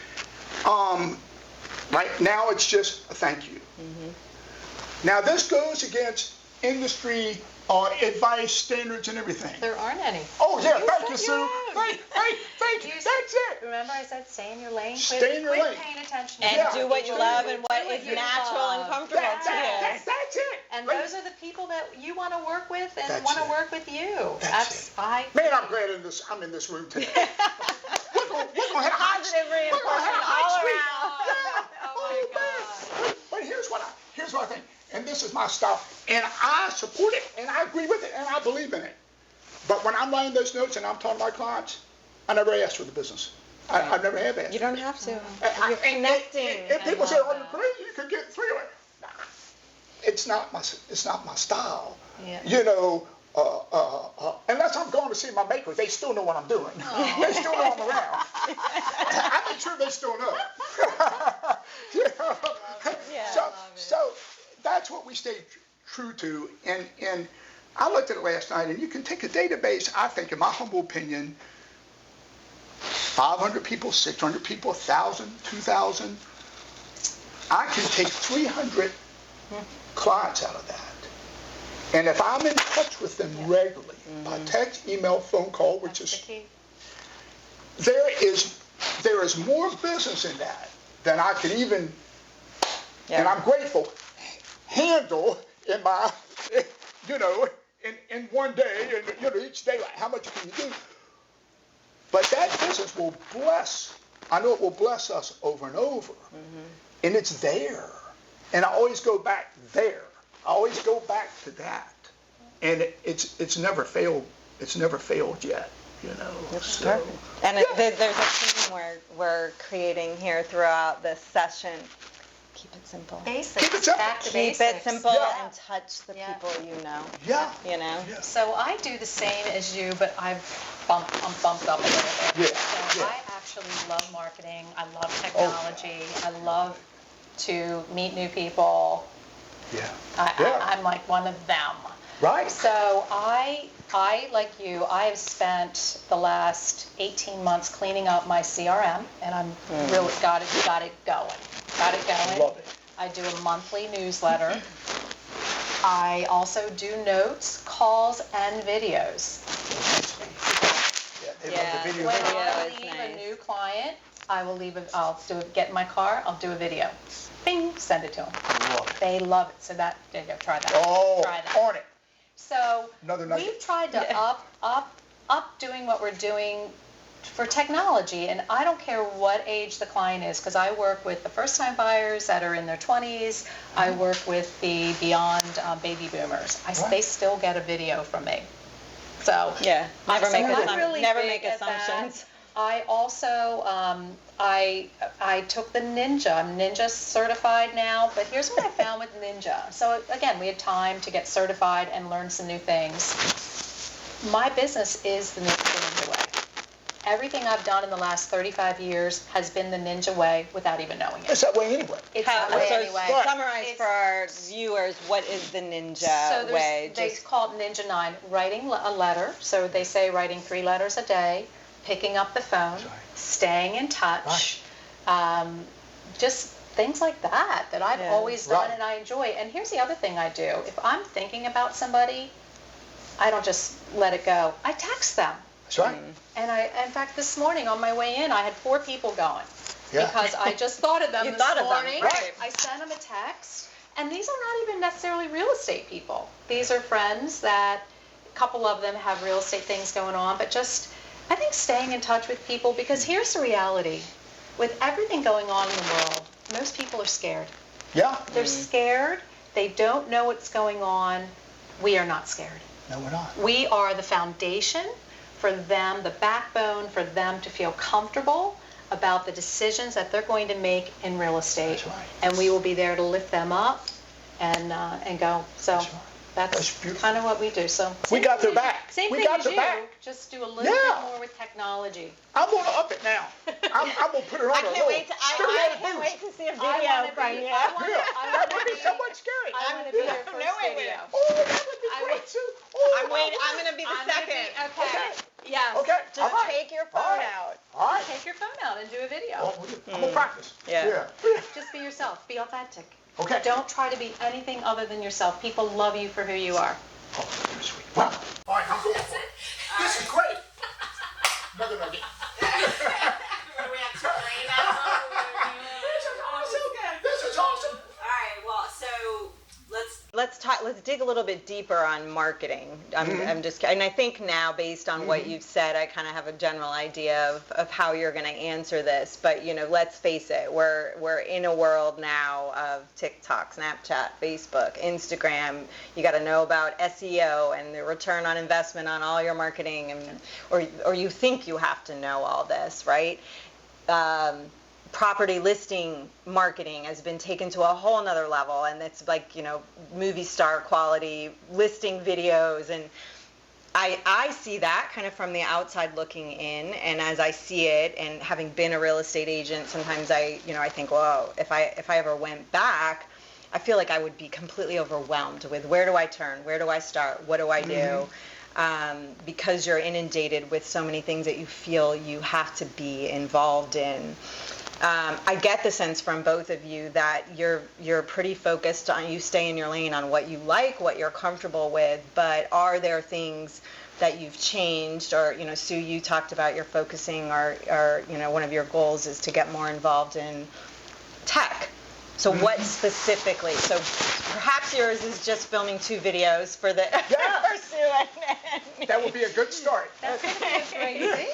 Right now it's just a thank you. Mm-hmm. Now this goes against industry advice, standards, and everything. There aren't any. Oh, yeah, thank you, Sue. Thank you. That's it. Remember I said stay in your lane? Stay in your lane. Quit paying attention. And do what you love and what is natural and comfortable to you. That's it. And those are the people that you want to work with and want to work with you. That's it. Man, I'm glad I'm in this room today. We're going to have positive reinforcement all around. Oh, my God. But here's what I think. And this is my style, and I support it, and I agree with it, and I believe in it. But when I'm writing those notes and I'm talking to my clients, I never ask for the business. I never have asked. You don't have to. You're connecting. If people say, "Oh, you're crazy, you could get 3 of it," it's not my style. Yeah. Unless I'm going to see my maker, they still know what I'm doing. Oh. They still know I'm around. I make sure they still know. Yeah. So that's what we stay true to. And I looked at it last night, and you can take a database, I think, in my humble opinion, 500 people, 600 people, 1,000, 2,000. I can take 300 clients out of that. And if I'm in touch with them regularly, by text, email, phone call, which is, there is more business in that than I can even, and I'm grateful, handle in my, in one day, and each day, like, how much can you do? But that business will bless, I know it will bless us over and over. Mm-hmm. And it's there. And I always go back there. I always go back to that. And it's never failed. It's never failed yet, So. And there's a theme we're creating here throughout this session. Keep it simple. Basics. Keep it simple. Back to Keep basics. it simple and touch the people you know. Yeah. Yeah. So I do the same as you, but I'm bumped up a little bit. Yeah. So I actually love marketing. I love technology. I love to meet new people. Yeah. I'm like one of them. Right. So I like you, I have spent the last 18 months cleaning up my CRM, and I'm really got it going. Love it. I do a monthly newsletter. I also do notes, calls, and videos. They love the video. When I leave a new client, get in my car, I'll do a video. Bing, send it to them. They love it. So there you go, try that. Oh, try that. on it. So we've tried to up doing what we're doing for technology, and I don't care what age the client is, because I work with the first-time buyers that are in their 20s. I work with the beyond baby boomers. They still get a video from me. So never make assumptions. I also I took the Ninja. I'm Ninja certified now, but here's what I found with Ninja. So again, we had time to get certified and learn some new things. My business is the Ninja way. everything I've done in the last 35 years has been the ninja way without even knowing it. It's that way anyway. It's that way anyway. Summarize for our viewers, what is the ninja way? They call it Ninja 9, writing a letter. So they say writing 3 letters a day, picking up the phone, staying in touch, just things like that I've always done and I enjoy. And here's the other thing I do. If I'm thinking about somebody, I don't just let it go. I text them. That's right. And in fact, this morning on my way in, I had 4 people going because I just thought of them this morning. Right. I sent them a text, and these are not even necessarily real estate people. These are friends that a couple of them have real estate things going on, but just, I think, staying in touch with people, because here's the reality. With everything going on in the world, most people are scared. Yeah. They're scared. They don't know what's going on. We are not scared. No, we're not. We are the foundation for them, the backbone for them to feel comfortable about the decisions that they're going to make in real estate. That's right. And we will be there to lift them up and go. So that's kind of what we do. So we got their back. Same we thing got as their you, back. just do a little bit more with technology. I'm going to up it now. I'm going to put it on I can't wait to see a video from you. I want to be so much scary. I want to be your first video. Oh, that would be great too. I'm going to be the second. Okay. Yes. Okay. Just take your phone out. All right. Take your phone out and do a video. I'm going to practice. Yeah. Just be yourself. Be authentic. Okay. Don't try to be anything other than yourself. People love you for who you are. Oh, you're sweet. Wow. All right, I'm going. This is great. Another nugget. This is awesome. All right, well, so let's dig a little bit deeper on marketing. I'm just, and I think now, based on what you've said, I kind of have a general idea of how you're going to answer this. But let's face it, we're in a world now of TikTok, Snapchat, Facebook, Instagram. You got to know about SEO and the return on investment on all your marketing, and or you think you have to know all this, right? Property listing marketing has been taken to a whole nother level, and it's like movie star quality listing videos, and I see that kind of from the outside looking in. And as I see it, and having been a real estate agent, sometimes I think, whoa, if I ever went back, I feel like I would be completely overwhelmed with where do I turn, where do I start, what do I do? Because you're inundated with so many things that you feel you have to be involved in. I get the sense from both of you that you're pretty focused on, you stay in your lane on what you like, what you're comfortable with, but are there things that you've changed? Or, Sue, you talked about your focusing, or one of your goals is to get more involved in tech. So what specifically? So perhaps yours is just filming 2 videos for the for Sue and that would be a good start. That's crazy.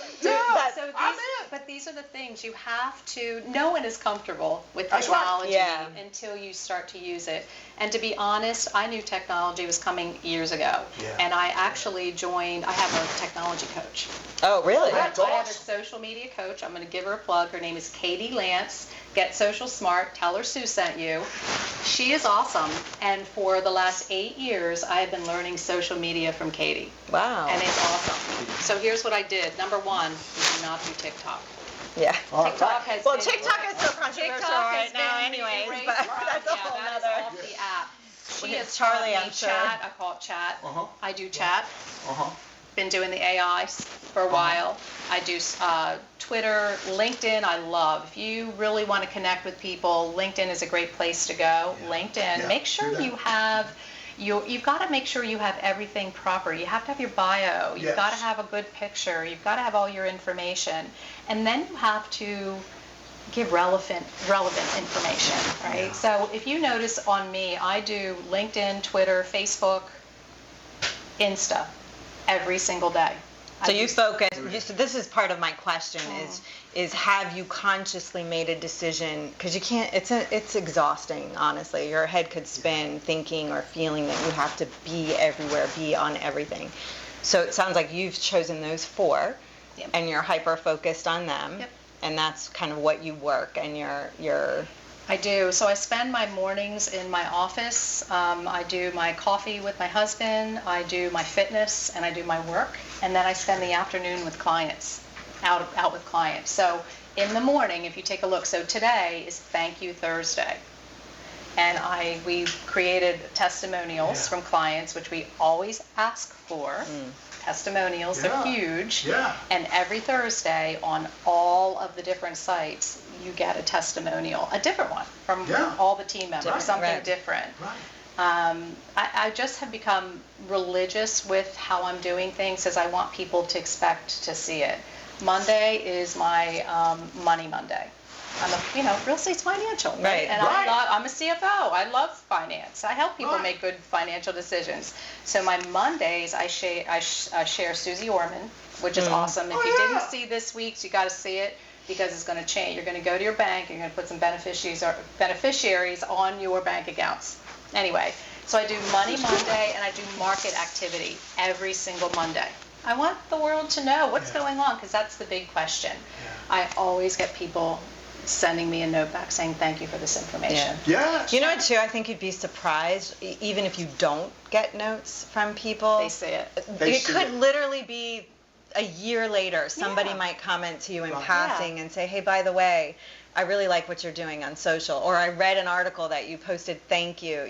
But these are the things you have to. No one is comfortable with technology until you start to use it. And to be honest, I knew technology was coming years ago, and I actually joined. I have a technology coach. Oh, really? That's I have a awesome. social media coach. I'm going to give her a plug. Her name is Katie Lance. Get Social Smart. Tell her Sue sent you. She is awesome. And for the last 8 years, I have been learning social media from Katie. Wow. And it's awesome. So here's what I did. Number 1, we do not do TikTok. Yeah. TikTok has been, TikTok is so controversial right now anyways, but that's a whole that nother. is off the app. She has Charlie, taught me I'm sure. chat. I call it chat. I do chat. Uh-huh. Been doing the AI for a while. I do Twitter, LinkedIn. I love. If you really want to connect with people, LinkedIn is a great place to go. LinkedIn. Make sure you have. You've got to make sure you have everything proper. You have to have your bio. You've got to have a good picture. You've got to have all your information, and then you have to give relevant information, right? Yeah. So if you notice on me, I do LinkedIn, Twitter, Facebook, Insta every single day. So you focus. So this is part of my question: is have you consciously made a decision? Because you can't. It's exhausting, honestly. Your head could spin thinking or feeling that you have to be everywhere, be on everything. So it sounds like you've chosen those 4, and you're hyper focused on them, and that's kind of what you work, and you're. I do. So I spend my mornings in my office. I do my coffee with my husband. I do my fitness, and I do my work. And then I spend the afternoon with clients. out with clients. So in the morning, if you take a look, so today is Thank You Thursday. And we created testimonials from clients, which we always ask for. Testimonials, they're huge. Yeah. And every Thursday on all of the different sites, you get a testimonial, a different one from all the team members, something different. Right. I just have become religious with how I'm doing things, as I want people to expect to see it. Monday is my Money Monday. I'm a, real estate's financial, right? And I'm a CFO. I love finance. I help people make good financial decisions. So my Mondays, I share Susie Orman, which is awesome. If you didn't see this week's, you got to see it, because it's going to change. You're going to go to your bank. You're going to put some beneficiaries on your bank accounts. Anyway, so I do Money Monday and I do market activity every single Monday. I want the world to know what's going on, because that's the big question. I always get people sending me a note back saying thank you for this information. Yes. You know what, too? I think you'd be surprised, even if you don't get notes from people. They see it. It could literally be a year later. Somebody might comment to you in passing and say, hey, by the way, I really like what you're doing on social, or I read an article that you posted, thank you.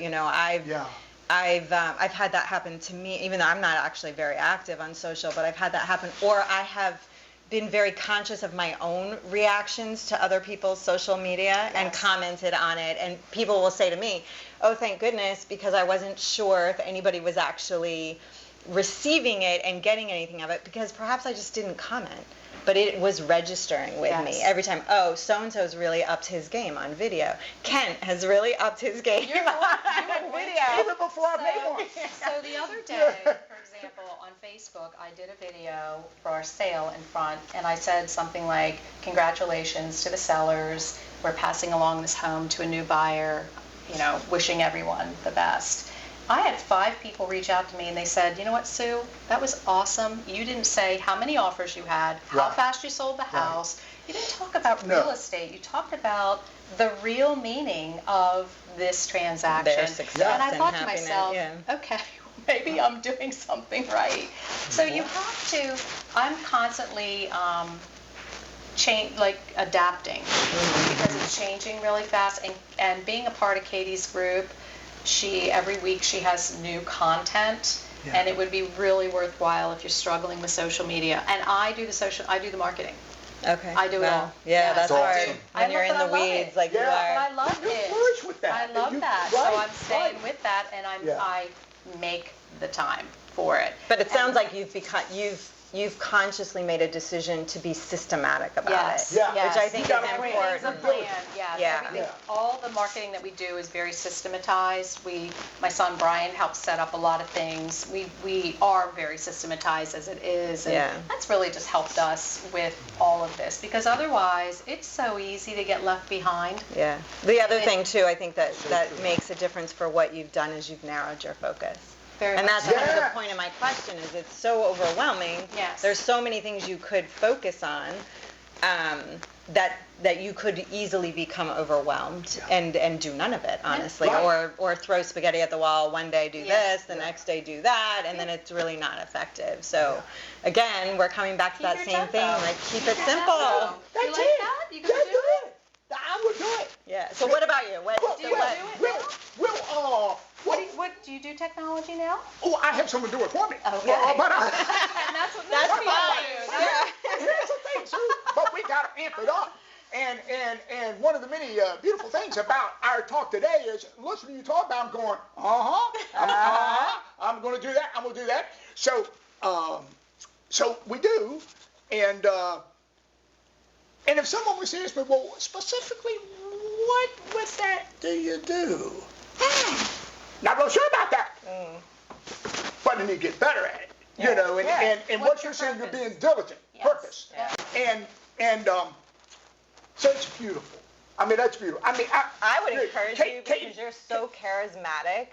I've had that happen to me, even though I'm not actually very active on social, but I've had that happen. Or I have been very conscious of my own reactions to other people's social media and commented on it. And people will say to me, oh, thank goodness, because I wasn't sure if anybody was actually receiving it and getting anything of it, because perhaps I just didn't comment. But it was registering with me every time. Oh, so-and-so's really upped his game on video. Kent has really upped his game on video. Even before I made one. So the other day, for example, on Facebook, I did a video for our sale in front, and I said something like, congratulations to the sellers. We're passing along this home to a new buyer, wishing everyone the best. I had 5 people reach out to me, and they said, you know what, Sue, that was awesome. You didn't say how many offers you had, how fast you sold the house. You didn't talk about real estate. You talked about the real meaning of this transaction. Their success and I thought to happiness, myself, okay, maybe I'm doing something right. So you have to, I'm constantly adapting, because it's changing really fast. And being a part of Katie's group, every week she has new content, and it would be really worthwhile if you're struggling with social media. And I do the marketing. Okay. I do it all. Yeah, that's hard. When you're in the I love weeds it. like you are. But I love You it. flourish with that. I love that. So I'm staying with that, and I make the time for it. But it sounds like you've consciously made a decision to be systematic about it, which I think is important. Everything's a plan. Yeah. All the marketing that we do is very systematized. My son Brian helps set up a lot of things. We are very systematized as it is, and that's really just helped us with all of this, because otherwise it's so easy to get left behind. Yeah. The other thing too, I think that makes a difference for what you've done is you've narrowed your focus. And that's kind of the point of my question, is it's so overwhelming. Yes. There's so many things you could focus on that you could easily become overwhelmed and do none of it, honestly. Or throw spaghetti at the wall, one day do this, the next day do that, and then it's really not effective. So again, we're coming back to that same thing, like keep it simple. You like that? You gonna do it? I would do it. Yeah. So what about you? What do you do technology now? Oh, I have someone do it for me. Okay. But And that's what That's people fine. do. here's the thing, Sue. But we got to amp it up. And one of the many beautiful things about our talk today is listening to you talk about, I'm going, I'm going to do that. I'm going to do that. So we do. And if someone was to ask me, well, specifically, what with that do you do? Not real sure about that. But I need to get better at it. And what you're saying, you're being diligent, purpose. And so it's beautiful. I mean, that's beautiful. I mean, I would encourage you, because you're so charismatic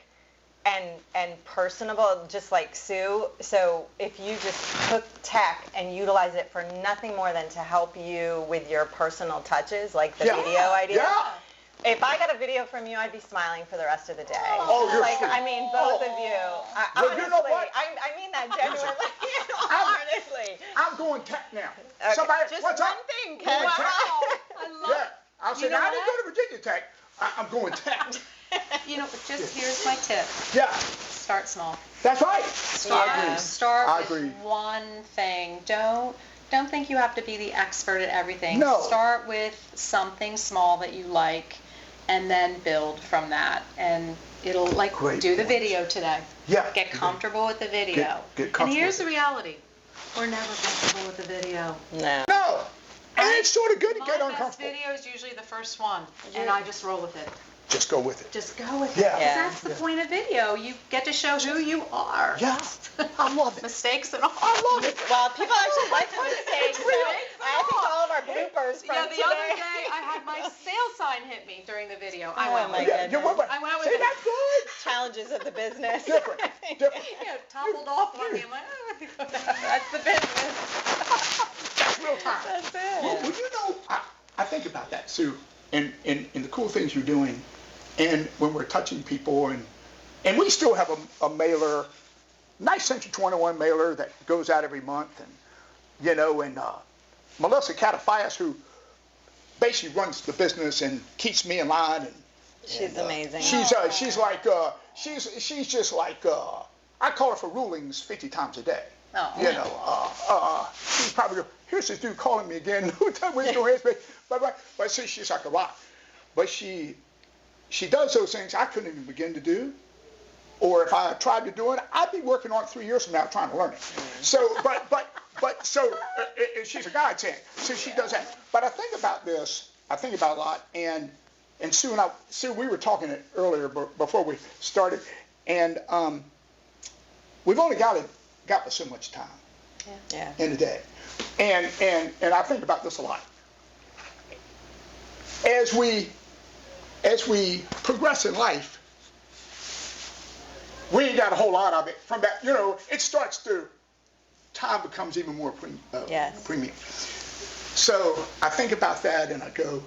and personable, just like Sue. So if you just took tech and utilize it for nothing more than to help you with your personal touches, like the video idea, If I got a video from you, I'd be smiling for the rest of the day. Oh, you're like, sweet. I mean, both of you. Well, you know Honestly, what? I mean that genuinely. Honestly. I'm going tech now. Okay, Somebody, just what's one up? thing, Going Ken. tech. I love Yeah. I said, know I didn't what? go to Virginia Tech. I'm going tech. Just here's my tip. Yeah, Start small. that's right. Yeah. Start I with agree. one thing. Don't think you have to be the expert at everything. No. Start with something small that you like, and then build from that. And it'll Great do the point. video today. Yeah. Get comfortable with the video. Get and comfortable here's with the reality. We're never comfortable with the video. No. No. And it's sort of good to get My best uncomfortable. video is usually the first one, and I just roll with it. Just go with it. Just go with Yeah. it. 'Cause Yeah. that's the point of video. You get to show who you are. Yeah. I love it. Mistakes and all. I love it. Well, people actually like the mistakes. So I think all of our bloopers from The other today. day, I had my sale sign hit me during the video. I Oh went my with it. Yeah, you went with I went with See, it. that's good. Challenges of the business. Different. Different. Toppled off on me. I'm like, oh, that's the business. That's real time. That's Well, it. you know, I think about that, Sue, and the cool things you're doing, and when we're touching people, and we still have a mailer, nice Century 21 mailer that goes out every month, and Melissa Catafias, who basically runs the business and keeps me in line, and She's amazing. she's just like I call her for rulings 50 times a day. Oh. She's probably here's this dude calling me again. But see, she's like a rock. But she does those things I couldn't even begin to do, or if I tried to do it, I'd be working on it 3 years from now trying to learn it. So, she's a godsend. So she does that. But I think about this. I think about a lot. And Sue, we were talking earlier before we started, and we've only got so much time Yeah. in a day, and I think about this a lot. As we progress in life, we ain't got a whole lot of it. From that, it starts to time becomes even more Yes. premium. So I think about that and I go,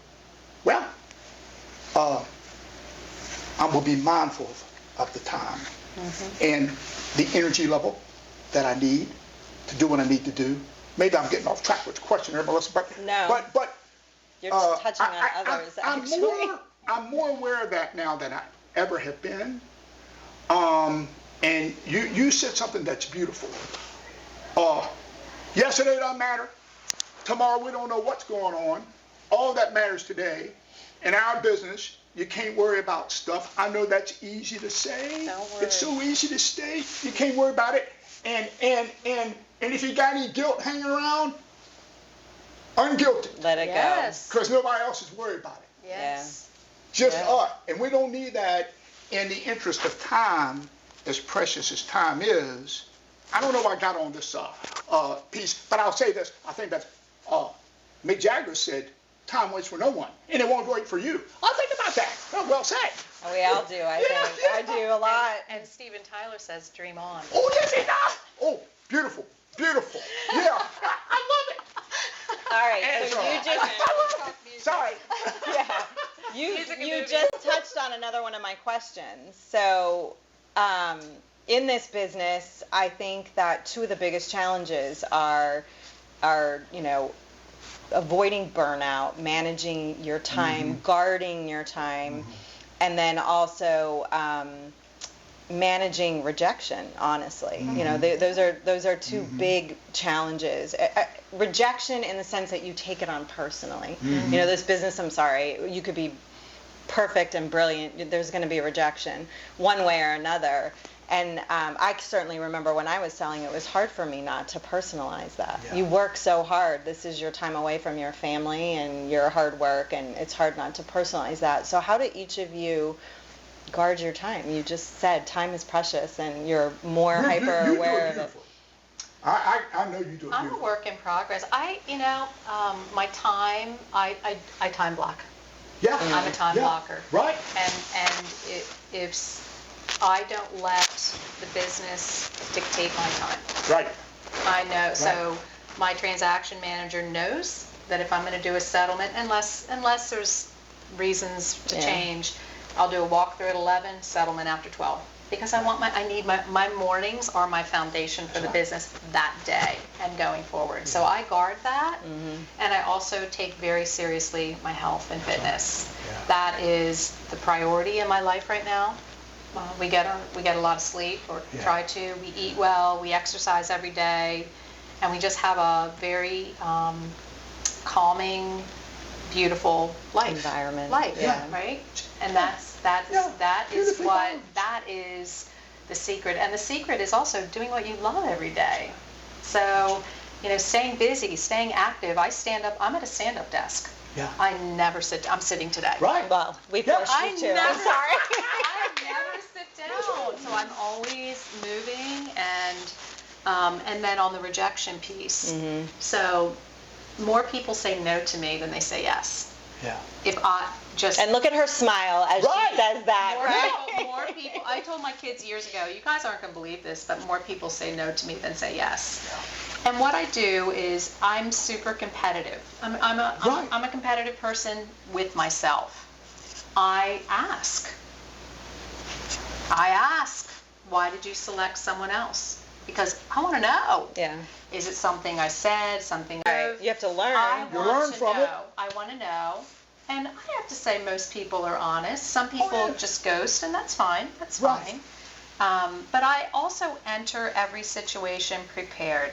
well, I'm gonna be mindful of the time and the energy level that I need to do what I need to do. Maybe I'm getting off track with the question here, Melissa, but No. but You're just touching on others, actually. I'm more aware of that now than I ever have been. And you said something that's beautiful. Yesterday doesn't matter. Tomorrow we don't know what's going on. All that matters today. In our business, you can't worry about stuff. I know that's easy to say. Don't worry. It's so easy to say. You can't worry about it. And if you got any guilt hanging around, unguilty. Let it Yes. Because nobody else is worried about it. Yes. Just Yeah. us. And we don't need that in the interest of time, as precious as time is. I don't know why I got on this piece, but I'll say this. I think that Mick Jagger said, time waits for no one, and it won't wait for you. I think about that. Well said. Go. We all do, I Yeah, think. yeah. I do a lot. And Steven Tyler says, dream on. Oh, yes, he does. Oh, beautiful. Beautiful. Yeah. I love it. All right, And so you just... Sorry. Yeah. Music and You movies. just touched on another one of my questions. So, in this business, I think that two of the biggest challenges are avoiding burnout, managing your time, guarding your time, and then also managing rejection. Honestly, those are two big challenges. Rejection in the sense that you take it on personally. This business, I'm sorry, you could be perfect and brilliant. There's going to be a rejection one way or another. And I certainly remember when I was selling, it was hard for me not to personalize that. Yeah. You work so hard. This is your time away from your family and your hard work, and it's hard not to personalize that. So how do each of you guard your time? You just said time is precious, and you're more hyper aware of it. I know you do it I'm a beautiful. work in progress. My time, I time block. Yeah. I'm a time blocker. Right. And if I don't let the business dictate my time. Right. I know. So my transaction manager knows that if I'm going to do a settlement, unless there's reasons to change, I'll do a walkthrough at 11, settlement after 12. Because I need my mornings are my foundation for the business that day and going forward. So I guard that, and I also take very seriously my health and fitness. That is the priority in my life right now. We get a lot of sleep, or try to. We eat well, we exercise every day, and we just have a very calming, beautiful environment. Right? And that is the secret. And the secret is also doing what you love every day. So, staying busy, staying active. I stand up. I'm at a stand-up desk. I never sit. I'm sitting today. Right. Well, we forced you to. I'm sorry. I never sit down. So I'm always moving, and then on the rejection piece. So more people say no to me than they say yes. If I just... And look at her smile as she says that, more people, I told my kids years ago, you guys aren't going to believe this, but more people say no to me than say yes. And what I do is I'm super competitive. I'm a competitive person with myself. I ask, why did you select someone else? Because I want to know. Is it something I said, something you have to learn. I want to know. And I have to say most people are honest. Some people just ghost, and that's fine. That's fine. But I also enter every situation prepared.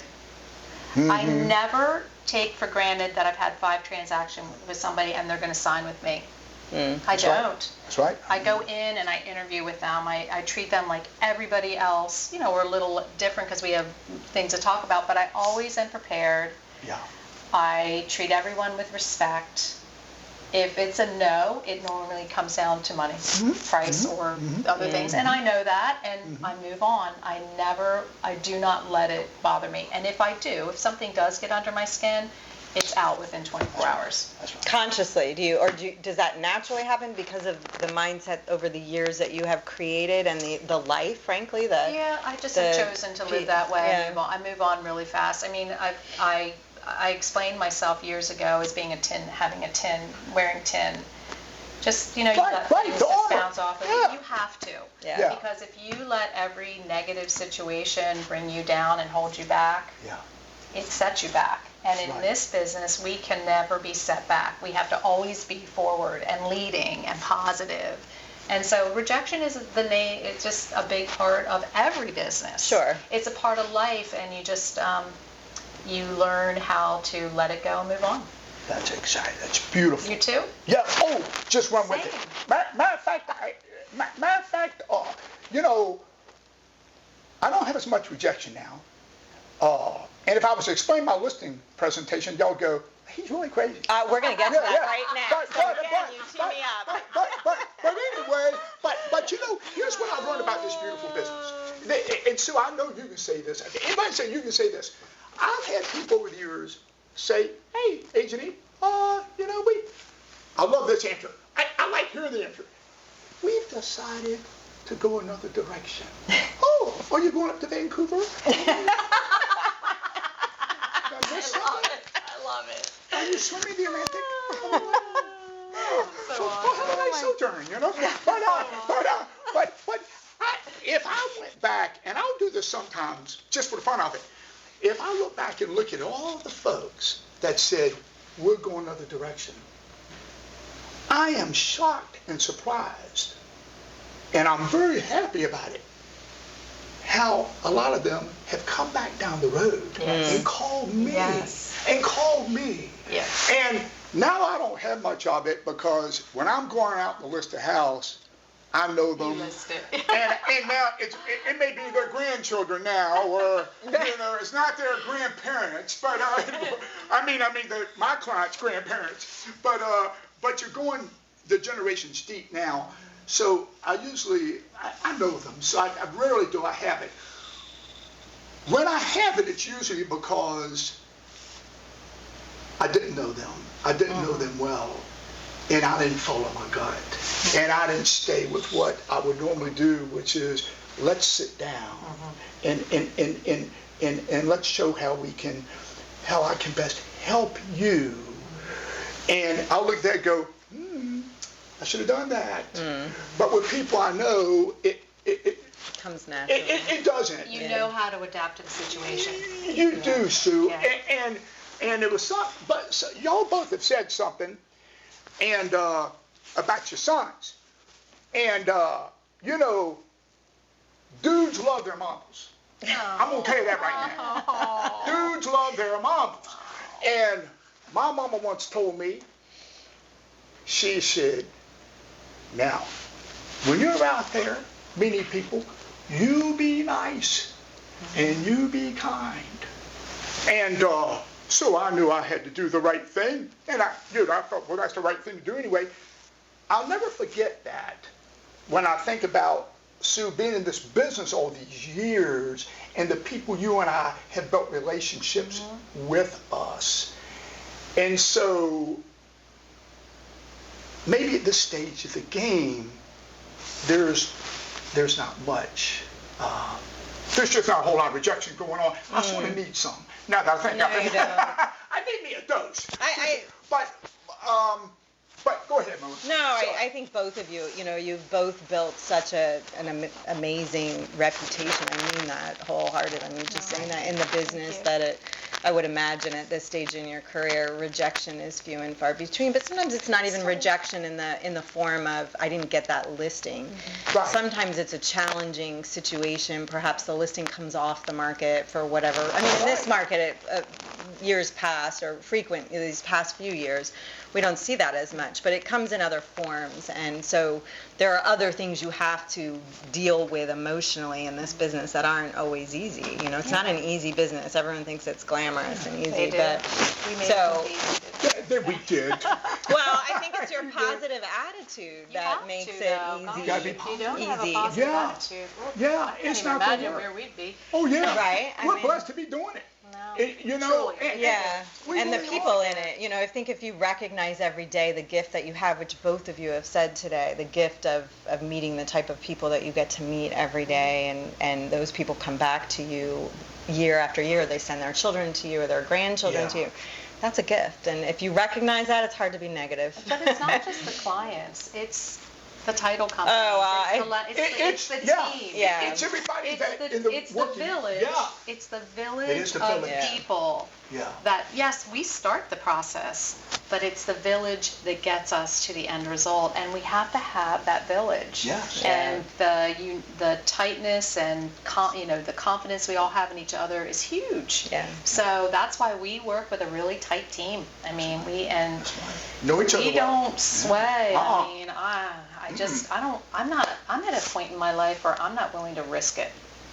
I never take for granted that I've had 5 transactions with somebody and they're going to sign with me. I don't. That's right. I go in and I interview with them. I treat them like everybody else. We're a little different because we have things to talk about, but I always am prepared. I treat everyone with respect. If it's a no, it normally comes down to money, price, or other things. And I know that, and I move on. I do not let it bother me. And if I do, if something does get under my skin, it's out within 24 hours. Consciously, does that naturally happen because of the mindset over the years that you have created and the life, frankly? I just have chosen to live that way. I move on really fast. I mean, I explained myself years ago as being having a tin, wearing tin. Just, you let things just bounce off of you. You have to. Because if you let every negative situation bring you down and hold you back, it sets you back. And in this business, we can never be set back. We have to always be forward and leading and positive. And so rejection is it's just a big part of every business. Sure. It's a part of life, and you just... you learn how to let it go and move on. That's exciting. That's beautiful. You too? Yeah. Oh, just run with it. Matter of fact, I don't have as much rejection now. And if I was to explain my listing presentation, y'all go, he's really crazy. We're going to get to that right now. You tee me up. But anyway, here's what I've learned about this beautiful business. And Sue, I know you can say this. Anybody say you can say this? I've had people over the years say, hey, Agent E, I love this answer. I like hearing the answer. We've decided to go another direction. Oh, are you going up to Vancouver? I love it. Are you swimming the Atlantic? How do I sojourn, But if I went back, and I'll do this sometimes just for the fun of it, if I look back and look at all the folks that said, we're going another direction, I am shocked and surprised, and I'm very happy about it, how a lot of them have come back down the road and called me. And now I don't have much of it, because when I'm going out to list a house, I know them. You list it. and now it may be their grandchildren now, or it's not their grandparents, but my clients' grandparents. But you're going the generations deep now. So I know them. So I rarely do I have it. When I have it, it's usually because I didn't know them. I didn't know them well. And I didn't follow my gut. And I didn't stay with what I would normally do, which is, let's sit down and let's show how I can best help you. And I'll look at that and go, I should have done that. But with people I know, it comes naturally. It doesn't. You know how to adapt to the situation. You do, Sue. Yeah. And it was something, but so, y'all both have said something, and about your sons, and you know, dudes love their mamas. I'm gonna tell you that right now. Dudes love their mamas, and my mama once told me. She said, "Now, when you're out there meeting people, you be nice and you be kind." And so I knew I had to do the right thing, and I thought, well, that's the right thing to do anyway. I'll never forget that when I think about Sue being in this business all these years and the people you and I have built relationships with us. And so maybe at this stage of the game, there's not much. There's just not a whole lot of rejection going on. I sort of need some. Now that I think of it, I need me a dose. But go ahead, Melissa. No, I think both of you, you've both built such an amazing reputation. I mean that wholehearted. I mean, just saying that in the business that I would imagine at this stage in your career, rejection is few and far between. But sometimes it's not even rejection in the form of I didn't get that listing. Right. Sometimes it's a challenging situation. Perhaps the listing comes off the market for whatever. I mean, in this market, years past or frequent these past few years, we don't see that as much, but it comes in other forms. And so there are other things you have to deal with emotionally in this business that aren't always easy. It's not an easy business. Everyone thinks it's glamorous and easy, They do. but We made so it Yeah, we did. well, I think it's your positive attitude that makes it easy. You gotta be If you don't have a easy. positive Yeah. attitude, Yeah, I can't it's even not gonna imagine work. where we'd be. Oh yeah, Right, I we're mean- blessed to be doing it. No. Truly. Yeah, we and the really people are. in it. I think if you recognize every day the gift that you have, which both of you have said today, the gift of meeting the type of people that you get to meet every day, and those people come back to you year after year. They send their children to you or their grandchildren to you. That's a gift, and if you recognize that, it's hard to be negative. But it's not just the clients. It's the title companies. Oh, it's the team. Yeah. It's everybody It's that in the working. village. Yeah. It's the It village is the of village. people Yeah. that, yes, we start the process, but it's the village that gets us to the end result, and we have to have that village. Yes. And the tightness and the confidence we all have in each other is huge. Yeah. So that's why we work with a really tight team. I mean, Know each other we well. don't sway. Uh-uh. I mean, I'm at a point in my life where I'm not willing to risk it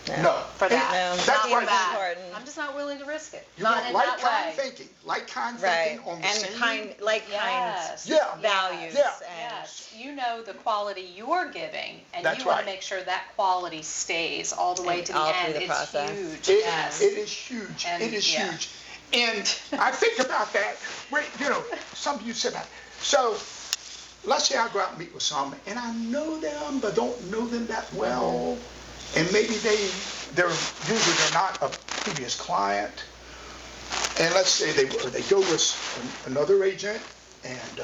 No. for that. No, That's that's why important. I'm just not willing to risk it. You Not want in like that kind way. thinking. Like kind Right, thinking on the and same. kind Yes. Yeah. values. Yeah. And Yes, you know the quality you're giving, and That's you want right. to make sure that quality stays all the way And to the all end. through the It's process. huge. It, Yes. it is huge. And, it is yeah. huge. And I think about that. Some of you said that. So let's say I go out and meet with some, and I know them, but don't know them that well. And maybe they're not a previous client. And let's say they go with another agent, and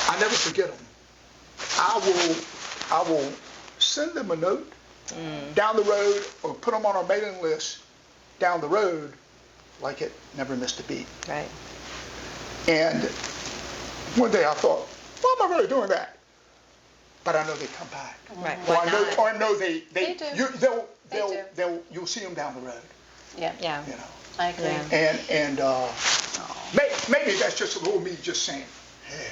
I never forget them. I will send them a note down the road, or put them on our mailing list down the road, like it never missed a beat. right. And one day I thought, why am I really doing that? But I know they come back. Right. Or Why I know, not? or I know they do. you'll see them down the road. Yeah, Yeah. I agree. Yeah. And maybe that's just a little me just saying, hey,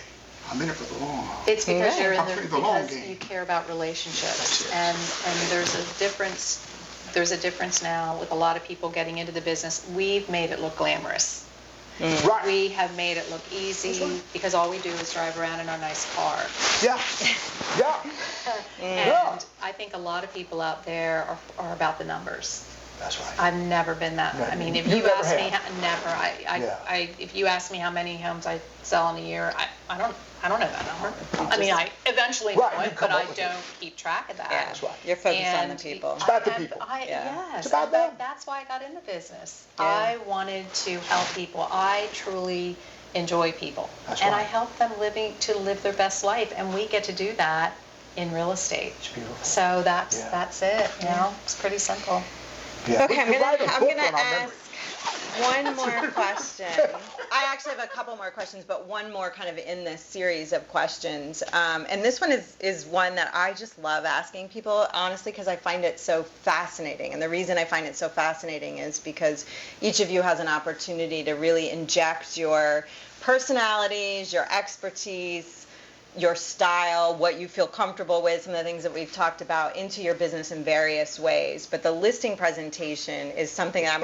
I'm in it for the long haul. It's because Yeah. you're in I'm playing the long because game. you care about relationships, That's it. and there's a difference. There's a difference now with a lot of people getting into the business. We've made it look glamorous. Right. We have made it look easy because all we do is drive around in our nice car. Yeah. Yeah. And Yeah. I think a lot of people out there are about the numbers. That's right. I've never been that. No, I mean, if you you never ask me, have. never. If you ask me how many homes I sell in a year, I don't know that number. I mean, I eventually know Right, you it, come but up I with it. don't keep track of that. Yeah. That's right. You're focused on the And people. It's about the I- people. Yeah. Yes, It's about them. that's why I got into business. Yeah. I wanted to help people. I truly enjoy people. That's and right. I help them to live their best life, and we get to do that in real estate. It's beautiful. So that's it. You know, it's pretty simple. Yeah. Okay, I'm gonna ask one more memory. question. I actually have a couple more questions, but one more kind of in this series of questions. And this one is one that I just love asking people, honestly, because I find it so fascinating. And the reason I find it so fascinating is because each of you has an opportunity to really inject your personalities, your expertise, your style, what you feel comfortable with, some of the things that we've talked about into your business in various ways. But the listing presentation is something that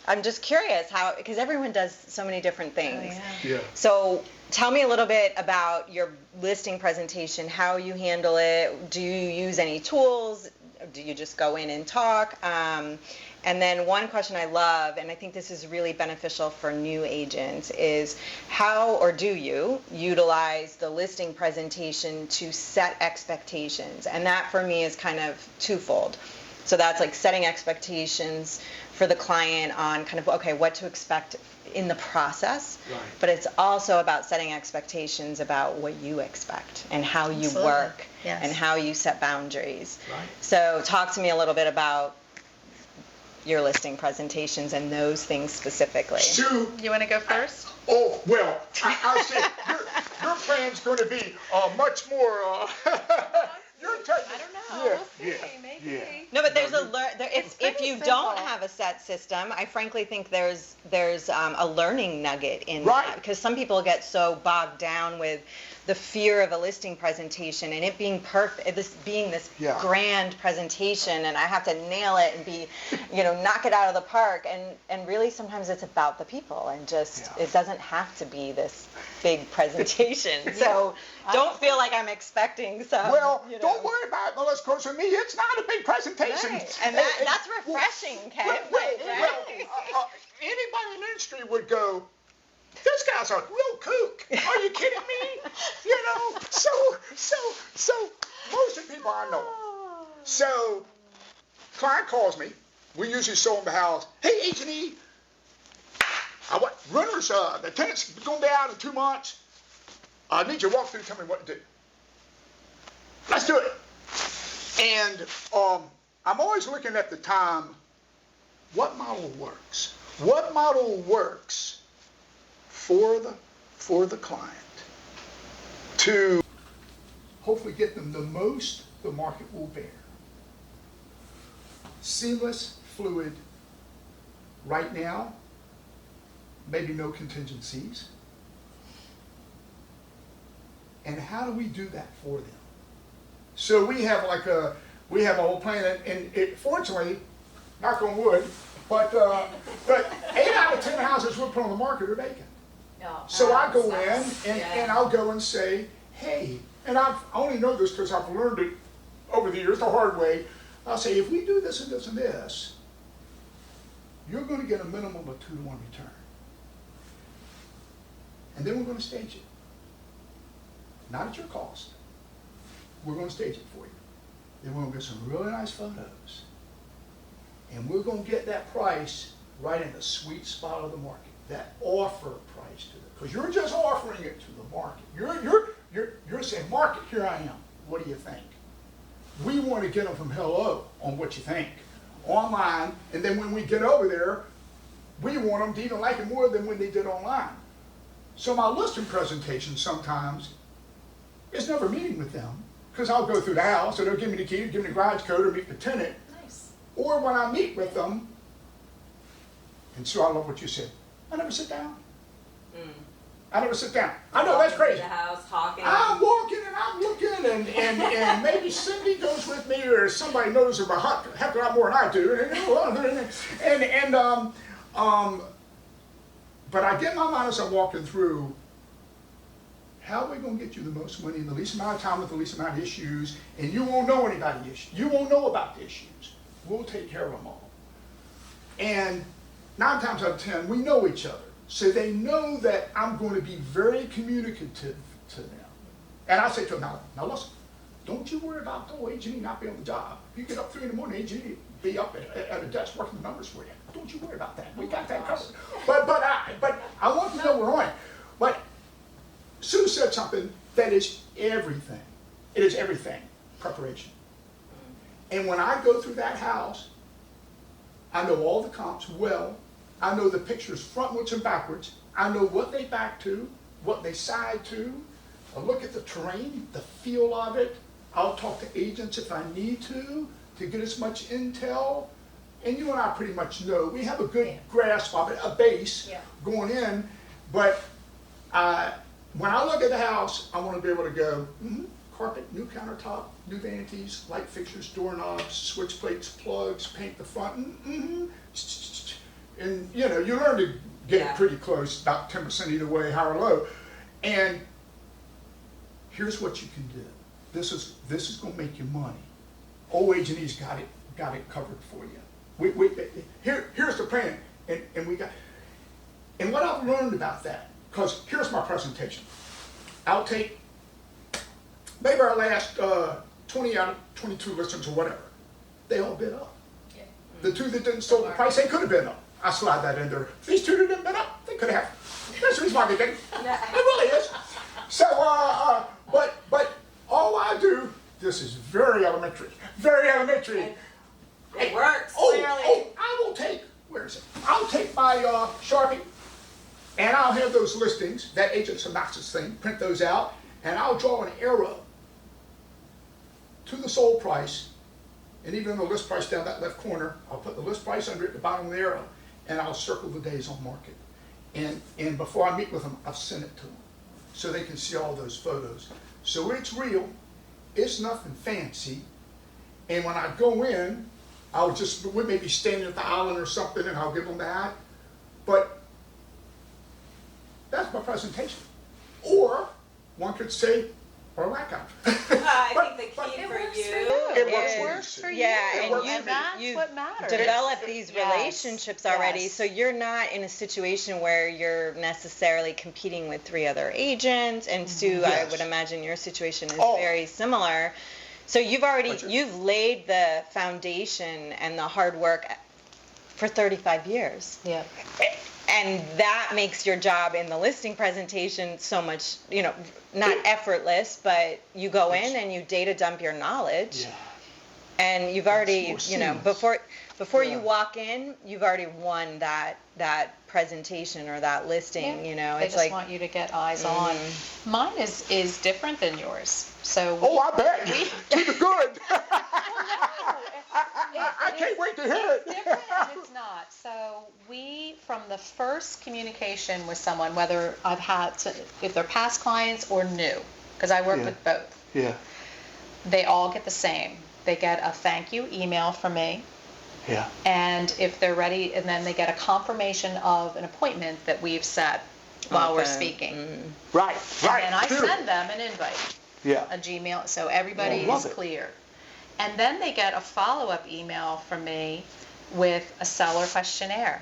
I'm just curious how, because everyone does so many different things. Oh, Yeah. So tell me a little bit about your listing presentation, how you handle it. Do you use any tools? Do you just go in and talk? And then one question I love, and I think this is really beneficial for new agents, is how or do you utilize the listing presentation to set expectations? And that for me is kind of twofold. So that's like setting expectations for the client on kind of, okay, what to expect in the process. Right. But it's also about setting expectations about what you expect and how you Absolutely. work Yes. and how you set boundaries. Right. So talk to me a little bit about your listing presentations and those things specifically. Sue, You want to go first? oh, well, I'll say, your plan's going to be much more, your take. I don't know. Yeah, We'll see. yeah, Maybe. yeah. No, but there's It's if pretty you simple. don't have a set system, I frankly think there's a learning nugget in Right. that, because some people get so bogged down with the fear of a listing presentation and it being perfect, this being this Yeah. grand presentation, and I have to nail it and be, knock it out of the park, and really sometimes it's about the people, and just Yeah. it doesn't have to be this big presentation. So don't feel like I'm expecting some. Well, don't worry about it, Melissa, because for me, it's not a big presentation. Right. And that's refreshing, Ken. Anybody in the industry would go, this guy's a real kook. Are you kidding me? So most of the people I know. So, client calls me. We usually show them the house. Hey, H&E, renters, the tenant's going to be out in 2 months. I need you to walk through and tell me what to do. Let's do it. And I'm always looking at the time, what model works? What model works for the client to hopefully get them the most the market will bear? Seamless, fluid, right now, maybe no contingencies. And how do we do that for them? So we have a whole plan, and it, fortunately, knock on wood, but 8 out of 10 houses we put on the market are vacant. So I go in and I'll go and say, hey, and I only know this because I've learned it over the years the hard way. I'll say, if we do this and this and this, you're going to get a minimum of 2-to-1 return. And then we're going to stage it. Not at your cost. We're going to stage it for you. Then we're going to get some really nice photos. And we're going to get that price right in the sweet spot of the market. That offer price to them. Because you're just offering it to the market. You're saying, market, here I am. What do you think? We want to get them from hello on what you think online, and then when we get over there, we want them to even like it more than when they did online. So my listing presentation sometimes is never meeting with them, because I'll go through the house, or they'll give me the key, give me the garage code, or meet the tenant. Nice. Or when I meet with them, and so I love what you said, I never sit down. I never sit down. I know, that's crazy. The house, talking. I'm walking and I'm looking, and maybe Cindy goes with me, or somebody knows about a heck of a lot more than I do. But I get in my mind as I'm walking through, how are we going to get you the most money in the least amount of time with the least amount of issues, and you won't know anybody issues. You won't know about the issues. We'll take care of them all. And 9 times out of 10, we know each other. So they know that I'm going to be very communicative to them. And I say to them, now listen, don't you worry about the H&E not being on the job. You get up 3 in the morning, H&E be up at a desk working the numbers for you. Don't you worry about that. We got that covered. But I want to know we're on. But Sue said something that is everything. It is everything. Preparation. And when I go through that house, I know all the comps well. I know the pictures frontwards and backwards. I know what they back to, what they side to. I look at the terrain, the feel of it. I'll talk to agents if I need to get as much intel. And you and I pretty much know. We have a good grasp of it, a base going in. But when I look at the house, I want to be able to go, carpet, new countertop, new vanities, light fixtures, doorknobs, switch plates, plugs, paint the front, and you know, you learn to get it pretty close, about 10% either way, high or low. And here's what you can do. This is going to make you money. Old H&E's got it covered for you. Here's the plan, and we got. And what I've learned about that, because here's my presentation. I'll take maybe our last 20 out of 22 listings or whatever. They all bid up. Yeah. The two that didn't sell the price, they could have bid up. I slide that in there. These two that didn't bid up, they could have. That's the reason why they didn't. It really is. So, but all I do, this is very elementary. Very elementary. It works, clearly. clearly. I'll take my Sharpie, and I'll have those listings, that Agent Synopsis thing, print those out, and I'll draw an arrow to the sold price, and even the list price down that left corner, I'll put the list price under it at the bottom of the arrow, and I'll circle the days on market. And before I meet with them, I'll send it to them, so they can see all those photos. So it's real, it's nothing fancy, and when I go in, we may be standing at the island or something, and I'll give them that, but that's my presentation. Or one could say, or lack of. I think the key for you. It works for you. Yeah, and that's you've what matters. developed these relationships already, Yes. so you're not in a situation where you're necessarily competing with 3 other agents. And Sue, I would imagine your situation is very similar. So you've laid the foundation and the hard work for 35 years. Yeah. And that makes your job in the listing presentation so much, not effortless, but you go in and you data dump your knowledge. Yeah. And you've already, before you walk in, you've already won that presentation or that listing, They it's just want you to get eyes on. Mine is different than yours. So I bet. To the good. I can't wait to hear it. It's different and it's not. So we, from the first communication with someone, whether if they're past clients or new, because I work with both. Yeah. They all get the same. They get a thank you email from me. Yeah. And if they're ready, and then they get a confirmation of an appointment that we've set while we're speaking. Right. And then I send them an invite. Yeah. A Gmail, so everybody is clear. And then they get a follow-up email from me with a seller questionnaire.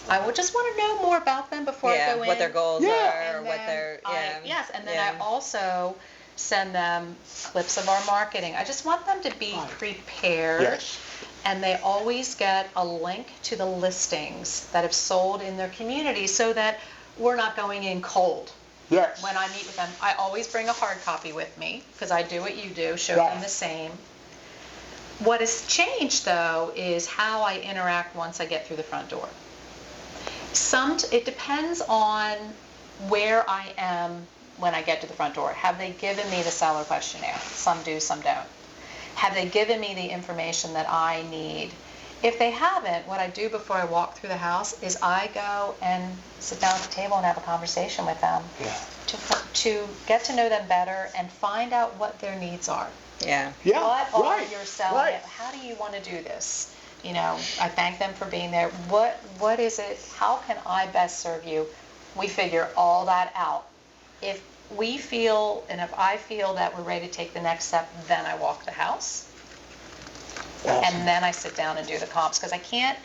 I would just want to know more about them before I go in. What their goals are, And what then their, Yes, and then I also send them clips of our marketing. I just want them to be prepared. Yes. And they always get a link to the listings that have sold in their community so that we're not going in cold. Yes. When I meet with them, I always bring a hard copy with me because I do what you do, show them the same. What has changed, though, is how I interact once I get through the front door. It depends on where I am when I get to the front door. Have they given me the seller questionnaire? Some do, some don't. Have they given me the information that I need? If they haven't, what I do before I walk through the house is I go and sit down at the table and have a conversation with them to get to know them better and find out what their needs are. What are your selling? How do you want to do this? I thank them for being there. What is it? How can I best serve you? We figure all that out. If I feel that we're ready to take the next step, then I walk the house. Awesome. And then I sit down and do the comps because I can't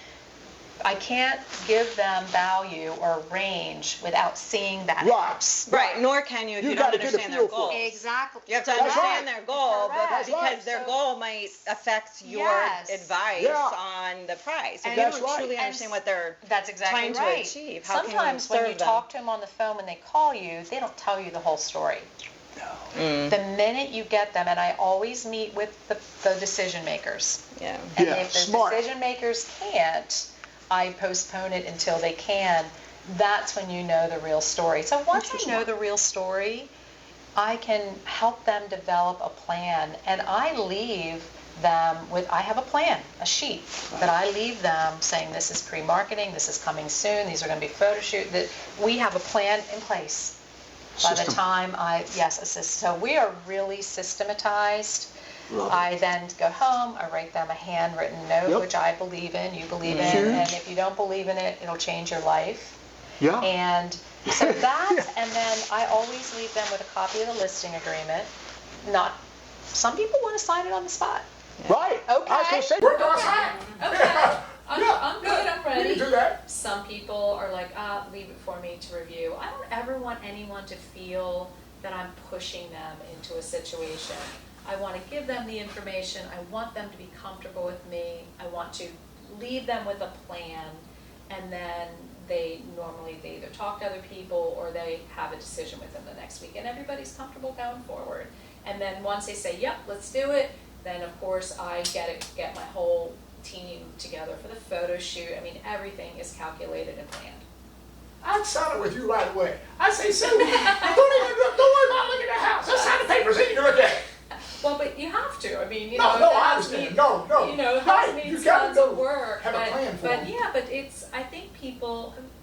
I can't give them value or range without seeing that Right. house. Right, nor can you if you don't gotta get a understand their feel for goals. it. Exactly. You have to That's understand right. their goal, but Correct. because That's their right. goal might affect your Yes. advice Yeah. on the price. If And you that's don't right. truly And understand what they're That's exactly trying right. to achieve, how Sometimes can you when serve you them? talk to them on the phone, when they call you, they don't tell you the whole story. The minute you get them, and I always meet with the decision makers. Yeah. And Yeah, if the smart. decision makers can't, I postpone it until they can. That's when you know the real story. So once I know the real story, I can help them develop a plan. And I leave them with, I have a plan, a sheet, that I leave them saying this is pre-marketing, this is coming soon, these are going to be photo shoot, that we have a plan in place. By the System. time so we are really systematized. Love it. I then go home, I write them a handwritten note, Yep. which I believe in, you believe in, Huge. and if you don't believe in it, it'll change your life. Yeah. And so that, and then I always leave them with a copy of the listing agreement. Some people want to sign it on the spot. Right. Okay. I was going to say, we're going to sign. Okay. I'm good, I'm We ready. can do that. Some people are like, leave it for me to review. I don't ever want anyone to feel that I'm pushing them into a situation. I want to give them the information. I want them to be comfortable with me. I want to leave them with a plan, and then they either talk to other people or they have a decision with them the next week, and everybody's comfortable going forward. And then once they say, yep, let's do it, then of course I get my whole team together for the photo shoot. I mean, everything is calculated and planned. I'd sign it with you right away. I'd say, don't worry about looking at the house. Just sign the papers, then you can look at it. Well, but you have to. I mean, No, the I house understand. needs- No. the house Right, needs you gotta tons go of work. have a plan for but them. yeah, but I think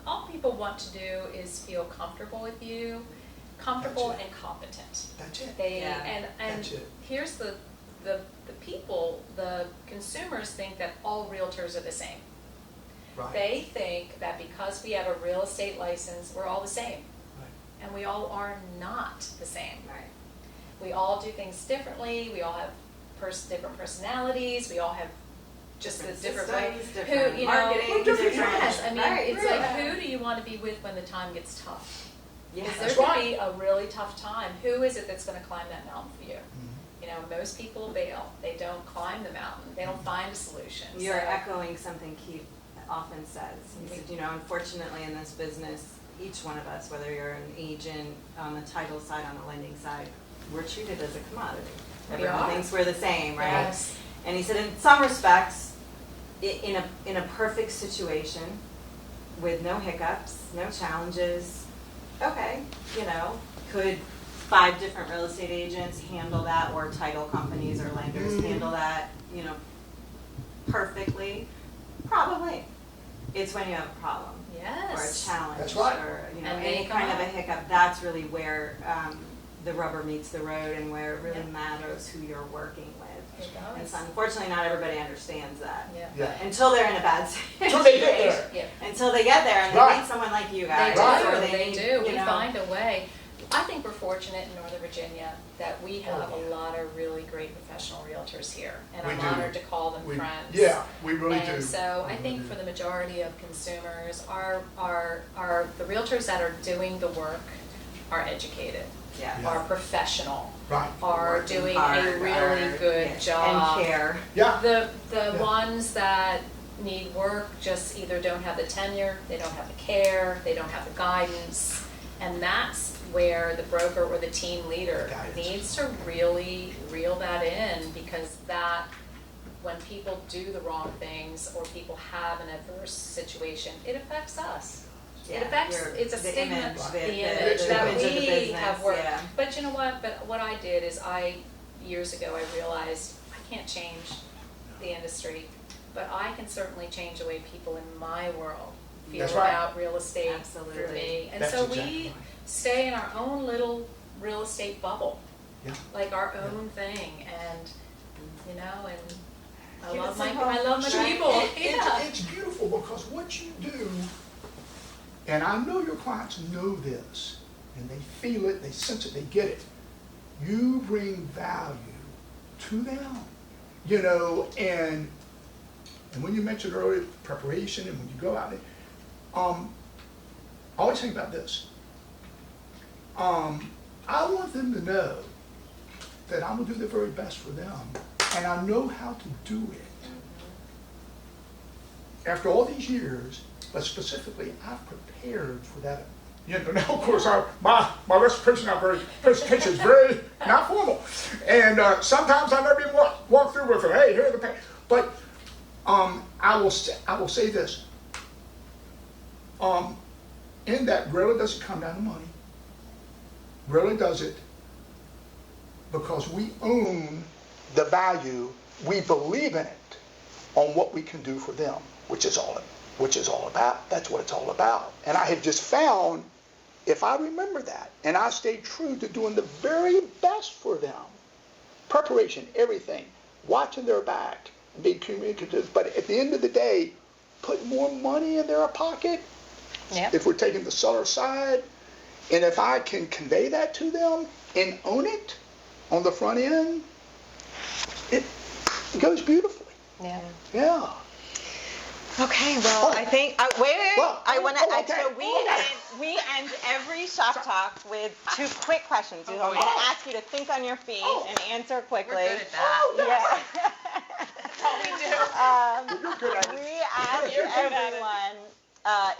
all people want to do is feel comfortable with you, comfortable That's it. and competent. That's it. And That's it. here's the people, the consumers think that all realtors are the same. Right. They think that because we have a real estate license, we're all the same. Right. And we all are not the same. We all do things differently. We all have different personalities. We all have just the different way. Different marketing, Yes, I mean, right, it's right. like, who do you want to be with when the time gets tough? Yeah. Because That's there could right. be a really tough time. Who is it that's going to climb that mountain for you? Mm-hmm. You know, most people bail. They don't climb the mountain. They don't find a solution. You're So- echoing something Keith often says. He said, unfortunately in this business, each one of us, whether you're an agent on the title side, on the lending side, we're treated as a commodity. Everyone are. thinks we're the same, right? Yes. And he said, in some respects, in a perfect situation, with no hiccups, no challenges, okay, could 5 different real estate agents handle that, or title companies or lenders handle that, perfectly? Probably. It's when you have a problem. Yes. Or a challenge. That's right. Or, And they any come kind of a up. hiccup. That's really where the rubber meets the road, and where it really Yeah. matters who you're working with. It And does. so unfortunately not everybody understands that. Yeah. Yeah. Until they're in a bad Until they get situation. there. Yeah. Until they get there and they Right. meet someone like you They guys. do. Or They meet, do. We you know, find a way. I think we're fortunate in Northern Virginia that we have a lot of really great professional realtors here, and We I'm do. honored to call them We- friends. Yeah, we really And do. so I We think really for do. the majority of consumers, are the realtors that are doing the work are educated, Yeah. Yeah. are professional, Right. are Working doing hard, a really are- good yeah, job. And care. Yeah. The Yeah. ones that need work just either don't have the tenure, they don't have the care, they don't have the guidance, and that's where the broker or the team leader Guidance. needs to really reel that in, because that, when people do the wrong things or people have an adverse situation, it affects us. Yeah, It affects, your- it's a the stigma, image, the the image the that image of the we business, have worked. yeah. But you know what, what I did is years ago, I realized I can't change the industry, but I can certainly change the way people in my world feel That's right. about real estate through Absolutely. me. And That's so exactly we right. stay in our own little real estate bubble, Yeah. like our own thing, and and I Keep it love my simple. people. Yeah. It's beautiful because what you do, and I know your clients know this, and they feel it, they sense it, they get it. You bring value to them, and And when you mentioned earlier preparation and when you go out there, I always think about this. I want them to know that I'm going to do the very best for them, and I know how to do it. After all these years, but specifically, I've prepared for that. You know, now, of course, my presentation is very not formal, and sometimes I never even walk through with them. Hey, here are the papers. But I will say this. In that, really doesn't come down to money. Really does it because we own the value. We believe in it on what we can do for them, which is all about. That's what it's all about. And I have just found, if I remember that, and I stay true to doing the very best for them, preparation, everything, watching their back, being communicative, but at the end of the day, put more money in their pocket, if we're taking the seller side, and if I can convey that to them and own it on the front end, it goes beautifully. Yeah. Okay, well, I think, wait, Well, I want to, okay. so we end every Shop Talk with 2 quick questions. So I'm going to ask you to think on your feet and answer quickly. We're good at that. Yeah. That's all we do. You're good at it. We ask everyone,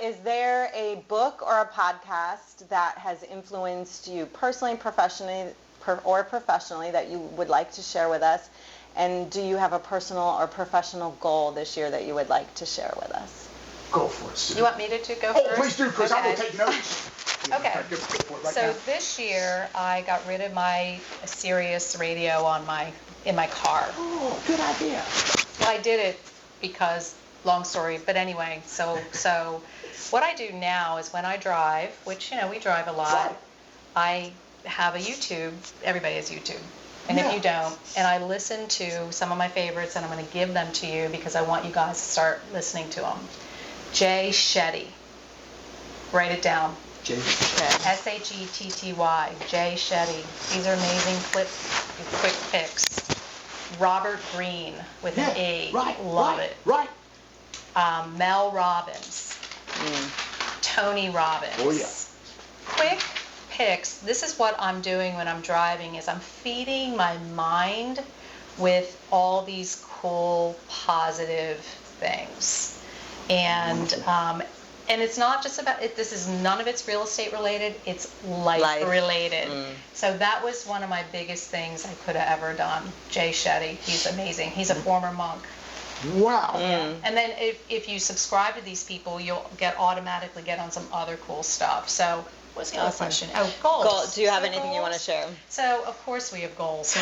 is there a book or a podcast that has influenced you personally, professionally that you would like to share with us? And do you have a personal or professional goal this year that you would like to share with us? Go for it, Sue. You want me to go first? Oh, please do, because I'm going to take notes. Okay. Go for it right So now. this year, I got rid of my Sirius radio in my car. Oh, good idea. Well, I did it because, long story, but anyway, so what I do now is when I drive, which, we drive a lot, I have a YouTube. Everybody has YouTube. And if you don't, and I listen to some of my favorites, and I'm going to give them to you because I want you guys to start listening to them. Jay Shetty. Write it down. Jay. S-H-E-T-T-Y. Jay Shetty. These are amazing quick picks. Robert Greene with an E. Love it. Right. Mel Robbins. Tony Robbins. Oh, yeah. Quick picks. This is what I'm doing when I'm driving, is I'm feeding my mind with all these cool, positive things. And it's not just about it. This is none of it's real estate related. It's life related. So that was one of my biggest things I could have ever done. Jay Shetty, he's amazing. He's a former monk. Wow. And then if you subscribe to these people, you'll automatically get on some other cool stuff. So what's the other question? Oh, goals. Do you have anything you want to share? So of course we have goals.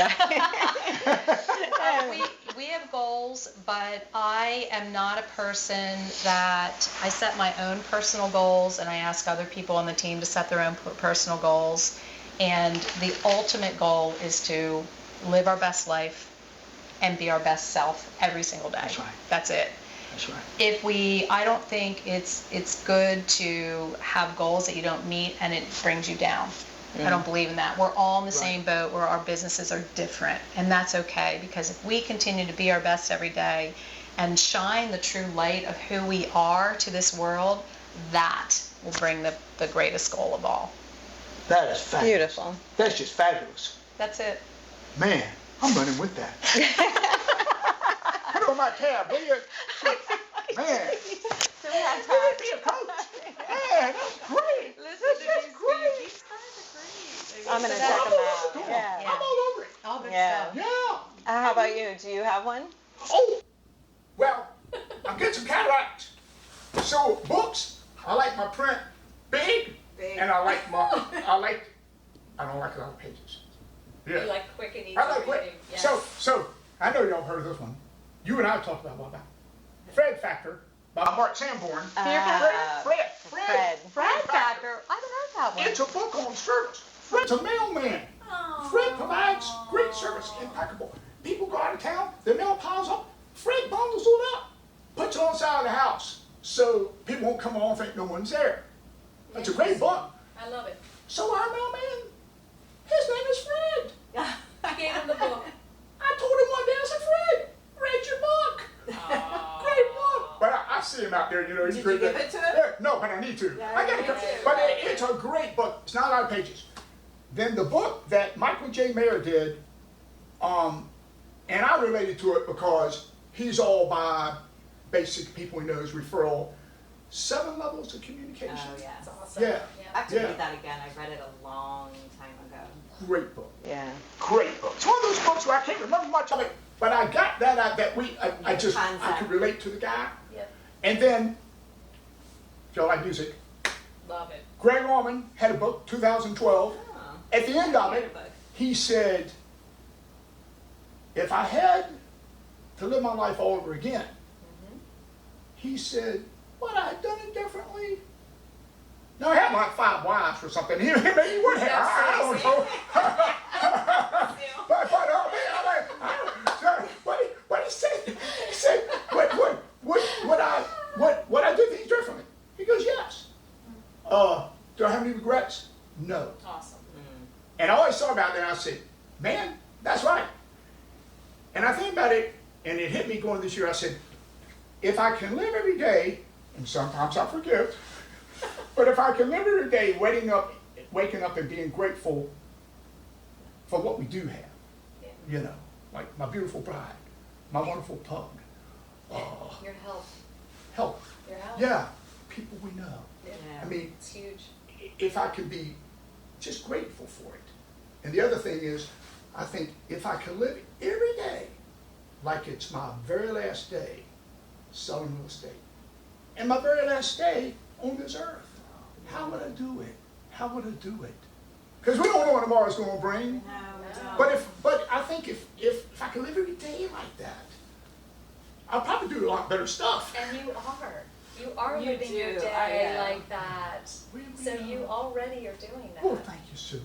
We have goals, but I am not a person that I set my own personal goals, and I ask other people on the team to set their own personal goals. And the ultimate goal is to live our best life and be our best self every single day. That's right. That's it. That's right. I don't think it's good to have goals that you don't meet and it brings you down. I don't believe in that. We're all in the same boat where our businesses are different, and that's okay, because if we continue to be our best every day and shine the true light of who we are to this world, that will bring the greatest goal of all. That is fabulous. Beautiful. That's just fabulous. That's it. Man, I'm running with that. Put it on my tab, will you? Man. Do we have You would be a coach. Man, that's great. Listen to That's these great. These guys are great. I'm going to I'm check them all out. over it. Yeah. I'm all over it. All good Yeah. stuff. Yeah. How about you? Do you have one? Oh, well, I'm getting some cataracts. So books, I like my print big, and I don't like a lot of pages. Yeah. You like quick and easy I like reading. quick. Yes. So I know y'all heard of this one. You and I have talked about Fred Factor by Mark Sanborn. Fred Factor. I don't know that one. It's a book on service. Fred's a mailman. Fred provides great service, impeccable. People go out of town, the mail piles up. Fred bundles it up, puts it on the side of the house, so people won't come on and think no one's there. That's a great book. I love it. So our mailman, his name is Fred. I gave him the book. I told him one day, I said, Fred, read your book. Great out there, you know. Did you give it to him? Yeah, no, but I need to. Yeah, I gotta me go. too. But it's a great book. It's not a lot of pages. Then the book that Michael J. Mayer did, and I related to it because he's all by basic people he knows, referral, 7 levels of communication. Oh, yeah. That's awesome. Yeah. I have to read that again. I read it a long time ago. Great book. Yeah. Great book. It's one of those books where I can't remember much of it, but I got that out that I could relate to the guy. Yep. And then, if y'all like music, Love it. Greg Allman had a book, 2012. Oh. At the end of I read it, a book. he said, if I had to live my life all over again, he said, would I have done it differently? Now, I had like 5 wives or something. He would have. I don't know. But he said, would I do things differently? He goes, yes. Do I have any regrets? No. Awesome. And I always thought about that, and I said, man, that's right. And I think about it, and it hit me going this year. I said, if I can live every day, and sometimes I forget, but if I can live every day waking up and being grateful for what we do have, you know, like my beautiful bride, my wonderful pug, Your health. health, Your health. yeah, people we know. Yeah. I mean, It's huge. if I can be just grateful for it. And the other thing is, I think if I can live every day like it's my very last day selling real estate, and my very last day on this earth, how would I do it? How would I do it? Because we don't know what tomorrow's going to bring. No, we don't. But I think if I could live every day like that, I'll probably do a lot better stuff. And you are. You are You living your do. day I know. like that. Really So are. you already are doing that. Oh, thank you, Sue.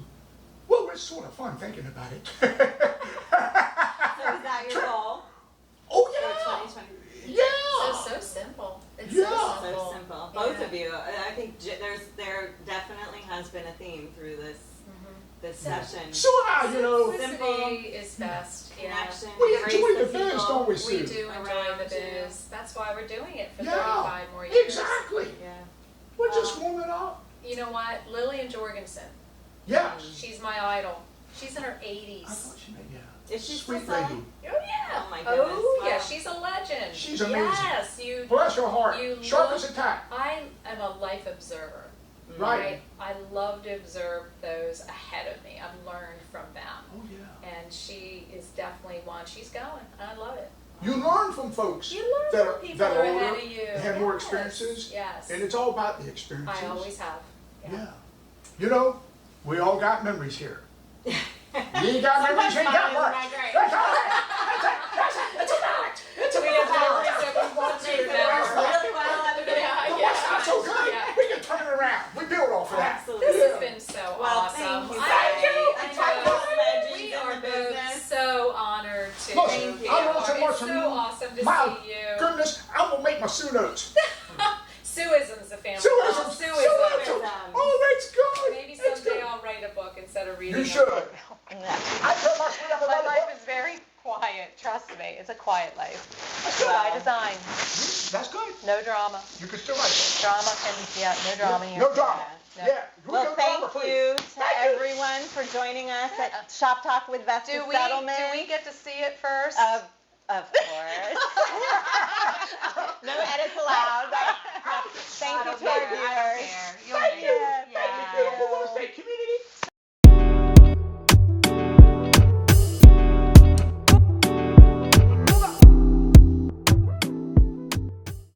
Well, it's sort of fun thinking about it. So is that your goal Oh, for yeah. 2020? Yeah. So simple. It's Yeah. so So simple. simple. Both Yeah. of you. I think there definitely has been a theme through this session. Sue and I, you know, Simplicity is best. Yeah. Connection. we embrace enjoy the people. biz, don't we, We Sue? do enjoy Around the you. biz. That's why we're doing it for Yeah, 35 more years. exactly. Yeah. We're just warming up. You know what? Lillian Jorgensen. Yes. She's my idol. She's in her I 80s. thought she meant, yeah. Is she Sweet still lady. selling? Oh yeah. Oh, my goodness. Oh yeah. Wow. She's a legend. She's amazing. Yes, you. Bless her heart. You Sharp look- as a tack. I am a life observer. Right. I love to observe those ahead of me. I've learned from them. Oh, yeah. And she is definitely one. She's going. I love it. You learn from folks You learn that from are, people that that are are older, ahead of you. have more Yes. experiences, Yes. and it's all about the experiences. I always have. Yeah. You know, we all got memories here. You ain't got memories, you ain't got Sometimes much. mine isn't that great. That's all right. That's a fact. It's a We have fact. memories that we want to remember. Really well at the beginning. Yeah, But what's not so good, Yeah. we can turn it around. We build off of that. Absolutely. This has been so Well, awesome. thank you, I guys. know. I know. Legends We in are the both business. so honored to Look, be here. I learned so much It's from so you. awesome to My see you. goodness, I'm gonna make my Sue notes. Suism's a family. Suism. Suism. Oh, that's good. Maybe That's someday good. I'll write a book instead of reading You a should. book. I tell my sweet I'm My about life is very quiet, trust me. It's a quiet life. That's good. By design. That's good. No drama. You can still write that. Drama and, yeah, no drama here. No drama. No. Yeah. We Well, go thank drama free. you to Thank you. everyone for joining us at Shop Talk with Vesta Do Settlement. we get to see it first? Of course. No edits allowed. Thank you to our viewers. Thank you. Thank you, beautiful real estate community.